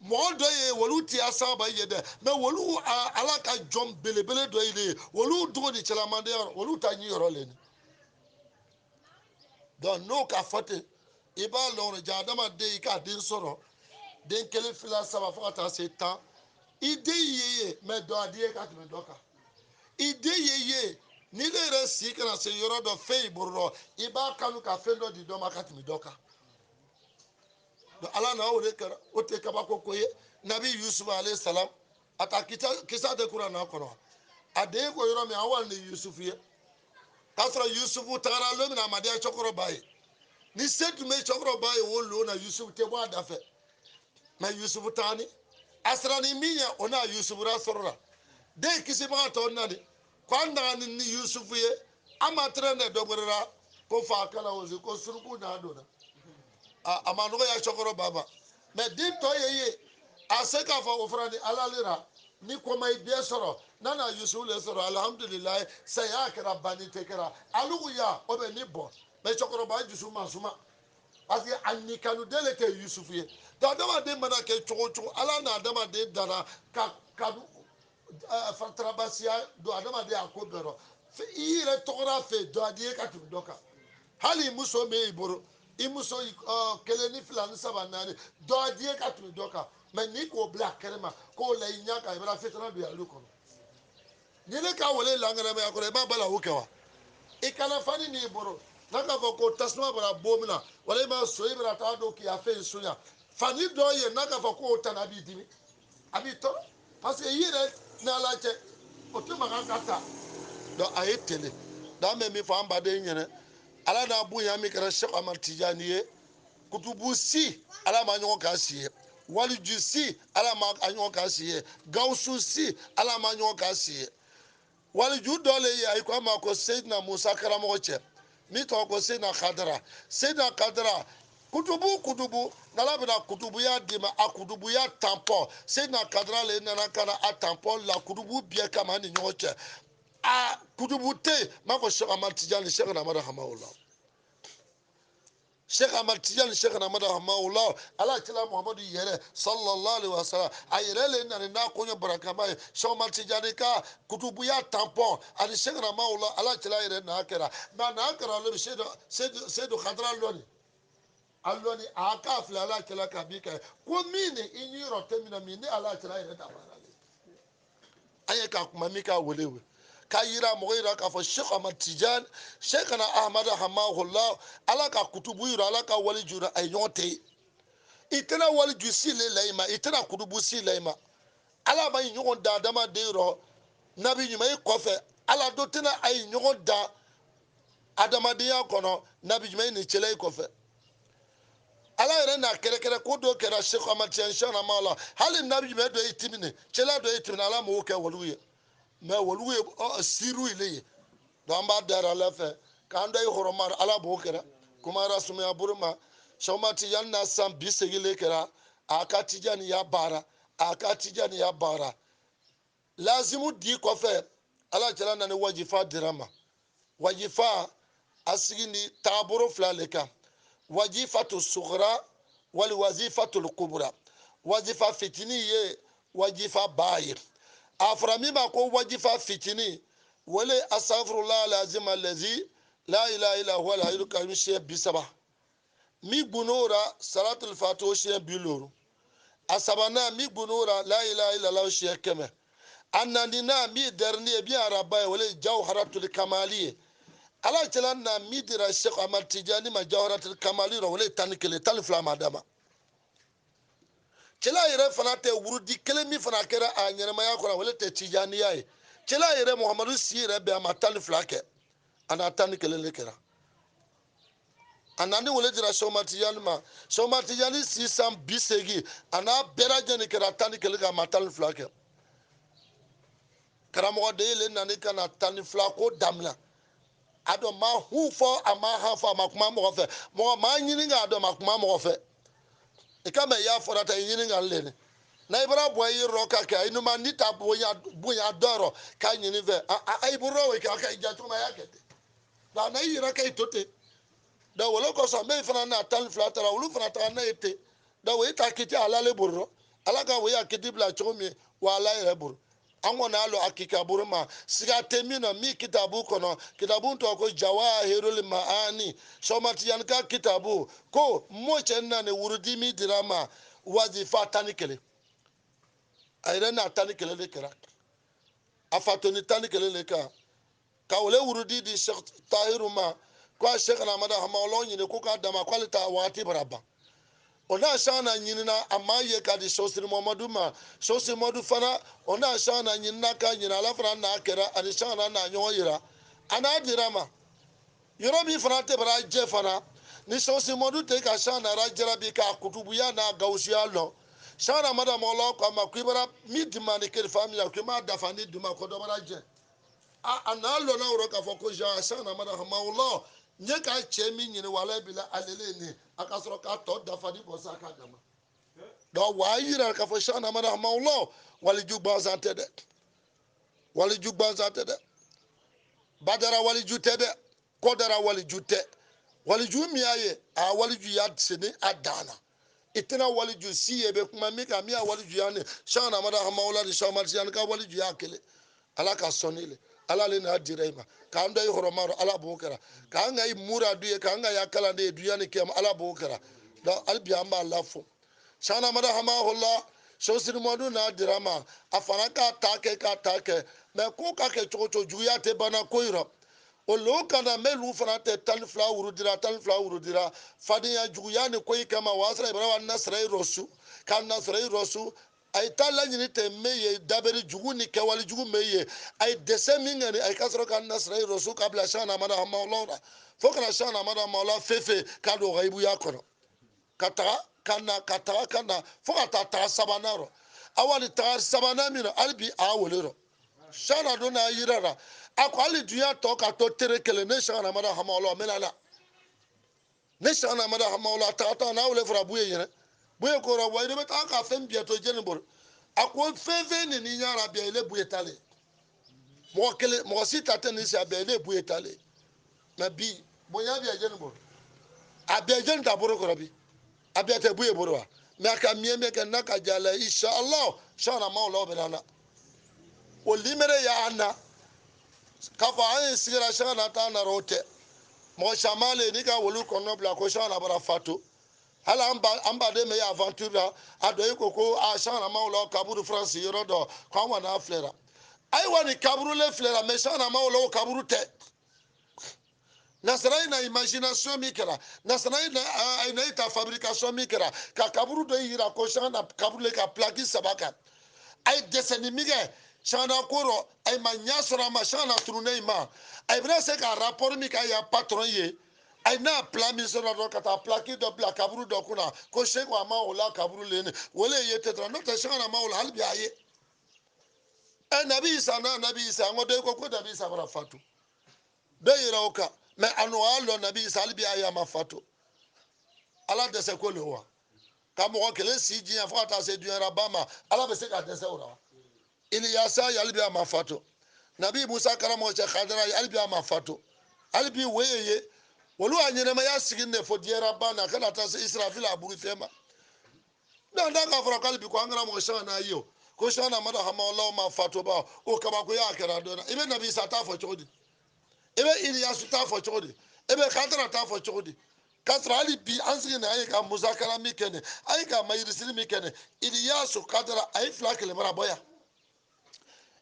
mɔgɔ dɔ ye olu ti a saba ye dɛ mɛ olu ala ka jɔn belebele dɔ ye de ye olu dogo ni cɛlamanden yɔrɔ olu ta ɲi yɔrɔ le ni donc n'o ka fɔ ten i b'a lɔn ja adamaden i k'a den sɔrɔ den kelen fila saba fo ka taa se 10 i den ye ye mɛ dɔ a di ye ka tɛmɛ dɔ kan i den ye ye ni ne yɛrɛ si kana se yɔrɔ dɔ fɛn y'i bolo rɔ i b'a kanu ka fɛn dɔ di dɔ ma ka tɛmɛ dɔ kan ala na o de kɛra o tɛ kabako ko ye nabi yusuf alayhi salam a ta kisa tɛ kuranna kɔnɔ a den ko yɔrɔ min a wali ni yusuf ye k'a sɔrɔ yusuf tagara don min na a ma diya cɛkɔrɔba ye ni se tun bɛ cɛkɔrɔba ye o lon na yusuf tɛ bɔ a da fɛ mɛ yusuf tagani a sera ni min ye o n'a yusuf ra sɔrɔ la den kisibaga tɔ nani ko an daga ni yusuf ye an ma tɛrɛ ne dɔ wɛrɛ ko fa kala osi ko suruku n'a donna a ma nɔgɔya cɛkɔrɔba ma mɛ den tɔ ye ye a se k'a fɔ o fana ni ala le ra ni kɔma i bɛɛ sɔrɔ n'a na yusuf le sɔrɔ alihamudulilayi saya kɛra banni tɛ kɛra aluguya o bɛ ni bɔ mɛ cɛkɔrɔba dusu ma suma parce que a ni kanu den le tɛ yusuf ye donc adamaden mana kɛ cogo o cogo ala n'a adamaden danna ka kanu fatarabasiya don adamaden a ko bɛɛ rɔ i yɛrɛ tɔgɔra fɛ dɔ a di ye ka tɛmɛ dɔ kan hali muso min y'i bolo i muso kelen ni fila ni saba naani dɔ a di ye ka tɛmɛ dɔ kan mɛ n'i k'o bila kɛnɛ ma k'o la i ɲɛ kan i bɛna fitana don olu kɔnɔ nyine ka wale langara me akore ba bala hukewa ikana fani ni boro naka fo ko tasma bara bomina wala ma soyi bara ta do ki afe sunya fani do ye naka fo ko tanabi dimi abi to parce que yire na la che o tu maka kata do aye tele da me mi fa amba de nyene ala na bu ya mi kara Sheikh Ahmad Tijani ye kutubu si ala ma nyon ka si wali ju si ala ma anyon ka si gausu si ala ma nyon ka si wali ju dole ye ay ko ma ko Sayyidina Musa karamo che mi to ko Sayyidina Khadra kutubu nala bina kutubu ya dima a kutubu ya tampon Sayyidina Khadra le nana kana a tampon la kutubu bien kama ni nyon che a kutubu te ma ko Sheikh Ahmad Tijani Sheikh Ahmad Hamawullah Sheikh Ahmad Tijani Sheikh Ahmad Hamawullah ala tila Muhammadu yere sallallahu alaihi wasallam ayere le nana na konyo barakama Sheikh Ahmad Tijani ka kutubu ya tampon ali Sheikh Hamawullah ala tila yere na akera na akera le Seydou Khadra loni aloni aka fila ala tila ka bi ka ko mini inyi rote mina mini ala tila yere da barale aye ka kuma mi ka welewe ka yira mo yira ka fo Sheikh Ahmad Tijani Sheikh na Ahmad Hamawullah ala ka kutubu yira ala ka wali jura ay nyote itena wali ju si le laima itena kutubu si laima ala ba nyogon da dama de ro nabi nyuma yi kofe ala do tena ay nyogon da adama de ya kono nabi nyuma ni chele kofe ala yɛrɛ n'a kɛrɛkɛrɛ ko dɔ kɛra Sheikh Ahmad Tijani Sheikh na mala hali nabi nyuma do itimine chele do itimine ala mo kɛ wolu ye mais wolu ye siru ile ye do amba dara ala fɛ kan do horomar ala bo kɛra kuma rasumya burma Sheikh Ahmad Tijani na san bisegile kɛra aka Tijani ya bara aka Tijani ya bara lazimu di kɔfɛ ala jala na ni wajifa dirama wajifa asigi ni taabolo fila le kan wajifatu sughra wali wazifatu kubra wajifa fitini ye wajifa baye a fɔra min ma ko wajifa fitini wale astaghfirullah alazim allazi la ilaha illa huwa al-hayyul qayyum siɲɛ 30 mi gbunora salatul fatiha siɲɛ 70 a sabanan mi gbunora la ilaha illallah siɲɛ 100 a naaninan mi dernier bi araba ye wale jawharatul kamali ala jala na mi dira Sheikh Ahmad Tijani ma jawharatul kamali ro wale tan kelen tan fila ma dama cela yɛrɛ fana tɛ wurudi kelen min fana kɛra a ɲɛnamaya kɔnɔ wale tɛ Tijaniya ye cela yɛrɛ Muhammadu si yɛrɛ bɛ a ma tan fila kɛ a n'a tan kelen de kɛra a nani wale dira Sheikh Ahmad Tijani ma Sheikh Ahmad Tijani si san 80 a n'a bɛɛ lajɛlen kɛra tan kelen kɛ a ma tan fila kɛ karamɔgɔ de yɛlɛ nani ka na tan fila ko daminɛ a dɔn ma hu fɔ a ma ha fɔ a ma kuma mɔgɔ fɛ mɔgɔ ma ɲini k'a dɔn ma kuma mɔgɔ fɛ i ka mɛ y'a fɔra ta i ɲini ka leni na i bɔra bɔ i yɔrɔ ka kɛ inuma ni ta bonya dɔrɔ k'a ɲini fɛ a i bɔra o k'a kɛ i ja tuma y'a kɛ ten nka na i yɛrɛ ka i to ten da wala kɔsɔn mɛ fana n'a tan fila taara olu fana taga n'a ye ten da o ye ta kiti ala le bolo ala ka o y'a kiti bila cogo min wa ala yɛrɛ bolo an kɔni y'a lɔ a kikaburu ma siga tɛ min na min kitabu kɔnɔ kitabu tɔgɔ ko jawahirul ma'ani Sheikh Ahmad Tijani ka kitabu ko mo cɛ na ni wurudi min dira ma wazifa 11 a yɛrɛ n'a 11 de kɛra a fatoni 11 de kan ka wale wurudi di Sheikh Tahiru ma ko a Sheikh Ahmad Hamawullah ɲini ko k'a dama k'ale ta waati bara ban o n'a sɔnna ɲinina a ma ye k'a di Sosiri Muhammadu ma Sosiri Muhammadu fana o n'a sɔnna ɲinina k'a ɲina ala fana n'a kɛra ani sɔnna n'a ɲɔgɔn yira a n'a dira ma yɔrɔ min fana tɛ bara jɛ fana ni Sosiri Muhammadu tɛ ka sɔnna ara jarabi k'a kutubuya n'a gawusuya lɔ Sheikh Ahmad Hamawullah ko a ma ko i bara min dimani kɛlifa min na ko i m'a dafa ni duma ko dɔ bara jɛ a n'a lɔnna o rɔ k'a fɔ ko Sheikh Ahmad Hamawullah n ye ka cɛ min ɲini wala bila alele ni a ka sɔrɔ k'a tɔ dafa ni bɔ sa k'a dama donc wa yira k'a fɔ Sheikh Ahmad Hamawullah waliju gansan tɛ dɛ waliju gansan tɛ dɛ badara waliju tɛ dɛ kɔdara waliju tɛ waliju min y'a ye a waliju y'a seni a dan na i tɛna waliju si ye bɛ kuma min kan min y'a waliju y'a ni Sheikh Ahmad Hamawullah ni Sheikh Ahmad Tijani ka waliju y'a kelen ala ka sɔnni le ala le n'a dira i ma k'an dɔ i hɔrɔnma ala b'o kɛra k'an ka i mura du ye k'an ka ya kalanden ye duya ni kɛma ala b'o kɛra donc hali bi an b'a la fo Sheikh Ahmad Hamawullah sosiri mɔdu n'a dira ma a fana k'a ta kɛ mɛ ko ka kɛ cogo cogo juguya tɛ bana ko yɔrɔ o lo kana melu fana tɛ 12 wurudira fadenya juguya ni koyi kama wasra ibrahima nasra irosu kan nasra irosu ay tala nyini te meye daberi jugu ni kewali jugu meye ay dese mingani ay kasro kan nasra irosu kabla shana mada maulana fokana shana mada maula fefe kado gaibu yakono kataga fokata ta sabanaro awali ta sabana mina albi awolero shana do na yirara akwali dunya to ka to tere kele ne shana mada hamalo melala ne shana mada hamalo ta na wole fra buye yene buye ko ro wa ile ta ka fem bia to jeni bor akwo fefe ni nyara bia ile buye tale mo kele mo sita teni sia bia ile buye tale na bi bonya bia jeni bor abia jeni da bor ko bi abia te buye bor wa me aka mieme ke naka jala insha Allah shana mawlo belana o limere ya ana kafa ay sigara shana ta na rote mo shamale ni ka wolu kono bla ko shana bara fatu hala amba de me aventure ado ikoko a shana mawlo kaburu france yorodo kwa wana flera ay wani kaburu le flera me shana mawlo kaburu te nasara ina imagination mi kɛra nasara ina ita fabrication mi kɛra ka kaburu dɔ yira ko shana kaburu le ka plaki saba kan ay deseni mi kɛ shana koro ay ma ɲa sɔrɔ a ma shana turune ma ay bɛna se ka rapport mi k'a ya patron ye ay n'a plan min sɔrɔ dɔrɔn ka taa plaki dɔ bila kaburu dɔ kunna ko seku a ma o la kaburu le ne wole ye tɛ dɔrɔn n'o tɛ shana ma o la hali bi a ye nabi isa n ko dɔ ko nabi isa bara fatu bɛɛ yira o kan mɛ a nɔgɔya lɔ nabi isa hali bi a ye a ma fatu ala dɛsɛ ko le wa ka mɔgɔ kelen si diɲɛ fo ka taa se duɲɛra ba ma ala bɛ se ka dɛsɛ o la wa iliyasa ye hali bi a ma fatu nabi musa karamɔgɔ cɛ kadara ye hali bi a ma fatu hali bi weye ye olu a ɲɛnɛmaya sigi ne fo diɲɛra ba na kana taa se israfil a burufɛn ma n'an t'a k'a fɔra k'ale bi ko an karamɔgɔ sanga n'a ye o ko sanga mada hamalaw ma fatu ba o kabakoya a kɛra dɔn na i bɛ nabi isa t'a fɔ cogo di i bɛ iliyasu t'a fɔ cogo di i bɛ kadara t'a fɔ cogo di k'a sɔrɔ hali bi an sigi nin an ye ka musakala min kɛ nin an ye ka mayirisiri min kɛ nin iliyasu kadara a ye fila kelen mara bɔ yan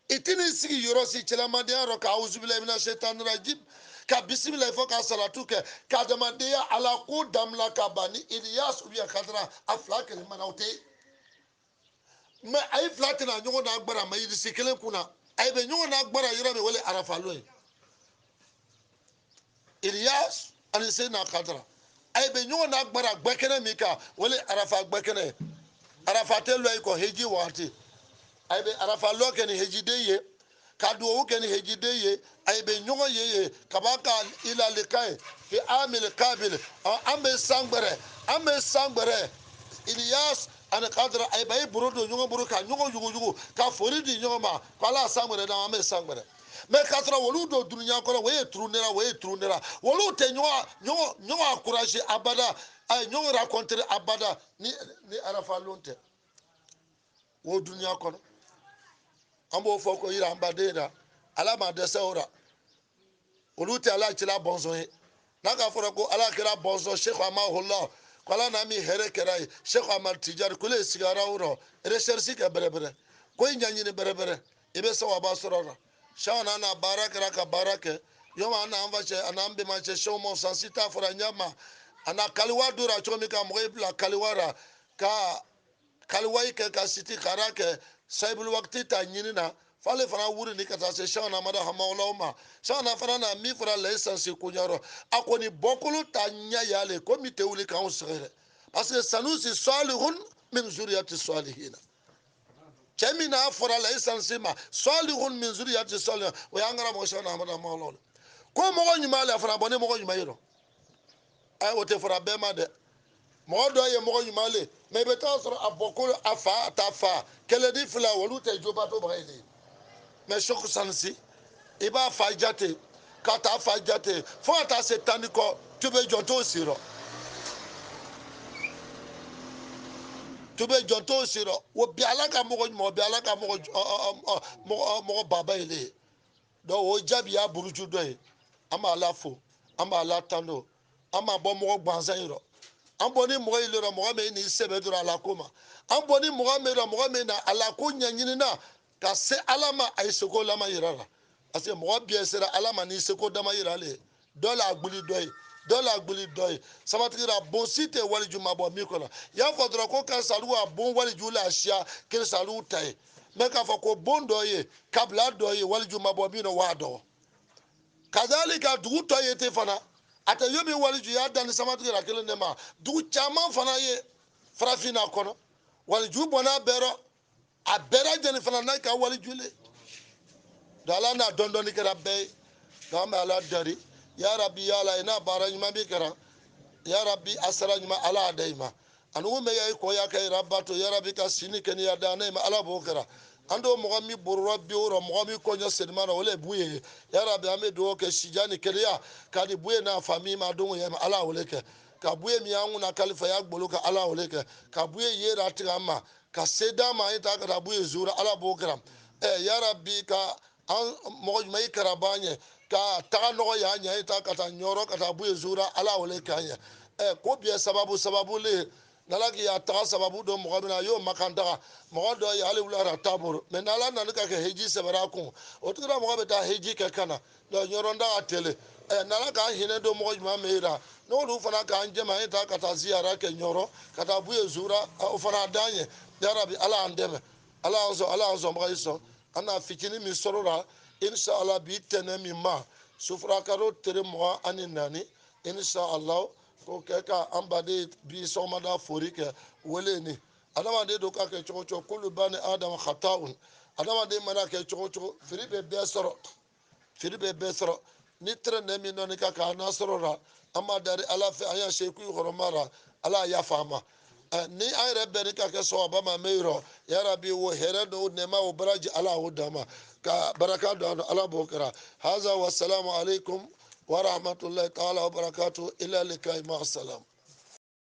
i tɛn'i sigi yɔrɔ si cɛlamadenya yɔrɔ ka awuzubila ibina shetani rajim ka bisimila fɔ ka salatu kɛ ka adamadenya ala ko damina ka ban ni iliyasu ubiyɛn kadara a fila kelen mana o tɛ yen mɛ a ye fila tɛna ɲɔgɔn na agbara mayirisi kelen kunna a ye bɛ ɲɔgɔn na agbara yɔrɔ min wele arafalo ye Ilyas ani Seyna Kadra ay be ɲɔgɔn na gbara gbɛkɛnɛ min kan wale arafa gbɛkɛnɛ arafa tɛ lɔ i kɔ heji waati ay be arafa lɔ kɛ ni hejiden ye ka duwawu kɛ ni hejiden ye ay be ɲɔgɔn ye ka b'a ka ilalika ye fi amil kabil an bɛ san gbɛrɛ Ilyas ani Kadra ay be buru don ɲɔgɔn buru ka ɲɔgɔn yugujugu ka fori di ɲɔgɔn ma ko ala san gbɛrɛ na an bɛ san gbɛrɛ mɛ k'a sɔrɔ wolu don dunuya kɔnɔ o ye turunera wolu tɛ ɲɔgɔn encouragé abada a ye ɲɔgɔn rencontré abada ni arafalon tɛ o dunuya kɔnɔ an b'o fɔ ko yira an baden na ala ma dɛsɛ o la olu tɛ ala cɛla bɔnsɔn ye n'a k'a fɔra ko ala kɛra bɔnsɔn seku amahula ko ala n'a min hɛrɛ kɛra ye seku amadu tijari ko le sigara o rɔ recherche kɛ bɛrɛbɛrɛ ko i ɲɛɲini bɛrɛbɛrɛ i bɛ sawaba sɔrɔ la shana na baara kɛra ka baara kɛ yɔma ana an fa cɛ ana an bɛnba cɛ seku ma sansi t'a fɔra ɲama ana kaliwa dora cogo min ka mɔgɔ i bila kaliwa ra ka kaliwa kɛ ka siti kara kɛ sayibulu wakiti ta ɲini na f'ale fana wuri ni ka taa se shana amadu hamawulaw ma shana fana na min fɔra layisansi koɲarɔ a kɔni bɔkolo ta ɲɛ y'ale ko min tɛ wuli k'anw sɛgɛrɛ parce que sanusi salihun min zuriyati salihina cɛ min n'a fɔra layisansi ma salihun min zuriyati salihina o y'an karamɔgɔ shana amadu hamawulaw ko mɔgɔ ɲuman le a fana bɔ ne mɔgɔ ɲuman ye dɔ ayi o tɛ fɔra bɛɛ ma dɛ mɔgɔ dɔ ye mɔgɔ ɲuman le mɛ i bɛ taa sɔrɔ a bɔkolo a fa a ta fa kɛlɛ ni fila olu tɛ jobaatobaga ye de mɛ sɔku sanisi i b'a fa jate ka taa fa jate fo ka taa se tan ni kɔ tube jɔn t'o si rɔ o bɛ ala ka mɔgɔ ɲuman o bɛ ala ka mɔgɔ baba ye le donc o jaabi y'a buruju dɔ ye an b'a la fo an b'a la tando an b'a bɔ mɔgɔ gansan yi rɔ an bɔni mɔgɔ yi lora mɔgɔ min ni sɛbɛ dɔrɔn ala ko ma an bɔni mɔgɔ min la mɔgɔ min na ala ko ɲɛɲinina ka se ala ma a ye seko lama yira la parce que mɔgɔ bɛɛ sera ala ma ni seko dama yira ale dɔ la a gbili dɔ ye dɔ la a gbili dɔ ye sabatigira bon si tɛ waliju ma bɔ min kɔnɔ y'a fɔ dɔrɔn ko ka salu a bon waliju la siya kiri salu ta ye mɛ k'a fɔ ko bon dɔ ye kabila dɔ ye waliju ma bɔ min na waa dɔn kadhalika dugu tɔ ye ten fana a tɛ yomi waliju y'a dan ni sabatigira kelen de ma dugu caman fana ye farafinna kɔnɔ waliju bɔnna bɛɛ rɔ a bɛɛ lajɛlen fana n'a ka waliju le don ala n'a dɔn dɔnni kɛra bɛɛ ye k'an bɛ ala dari ya rabi ya ala i n'a baara ɲuman bi kɛra ya rabi a sara ɲuman ala y'a da i ma ani ko mɛ ya i kɔ ya ka ira bato ya rabi ka sini kɛnɛya da ne ma ala b'o kɛra an dɔw mɔgɔ min borora bi o rɔ mɔgɔ min kɔɲɔ senima na o le bu ye ya rabi an bɛ dugawu kɛ sija ni kɛnɛya ka di bu ye n'a fa min ma don ya ma ala y'o le kɛ ka bu ye min y'an kunna kalifa ya gbolo ka ala y'o le kɛ ka bu ye yera tigɛ an ma ka se d'a ma an ye taa ka taa bu ye zura ala b'o kɛra ya rabi ka an mɔgɔ ɲuman i kɛra b'an ye ka taga nɔgɔ y'an ɲɛ i ta ka taa ɲɔrɔ ka taa bu ye zura ala y'o le k'an ye ko biɛ sababu le n'ala k'i y'a taga sababu dɔ mɔgɔ min na a y'o makan taga mɔgɔ dɔ ye hali wula t'a bolo mɛ n'ala nana ka kɛ heji sɛbɛra a kun o tigila mɔgɔ bɛ taa heji kɛ ka na ɲɔrɔ da ka tele n'ala k'an hinɛ don mɔgɔ ɲuman min yira n'olu fana k'an jɛma an ye taa ka taa ziyara kɛ ɲɔrɔ ka taa bu ye zura o fana d'an ye yarabi ala y'an dɛmɛ ala y'an sɔnbaga yi sɔn an n'a fitinin min sɔrɔla inshallah bi tɛnɛ min ma sufurakaro tere 24 inshallah ko kɛ ka an baden bi sɔgɔmada fori kɛ wele ni adamaden do ka kɛ cogo cogo kulu bani adama khata'un adamaden mana kɛ cogo cogo firi bɛ bɛɛ sɔrɔ ni tere nɛ min dɔnni ka k'a nasɔrɔ la an b'a dari ala fɛ an y'a seku hɔrɔma la ala y'a yafa an ma ni an yɛrɛ bɛnni ka kɛ sɔgɔba ma mɛ yɔrɔ yarabi o hɛrɛ do nɛma o baraji ala y'o d'a ma ka baraka don a la ala b'o kɛra haza wasalamu alaikum wa rahmatulahi ta'ala wa barakatuh ila likai ma salam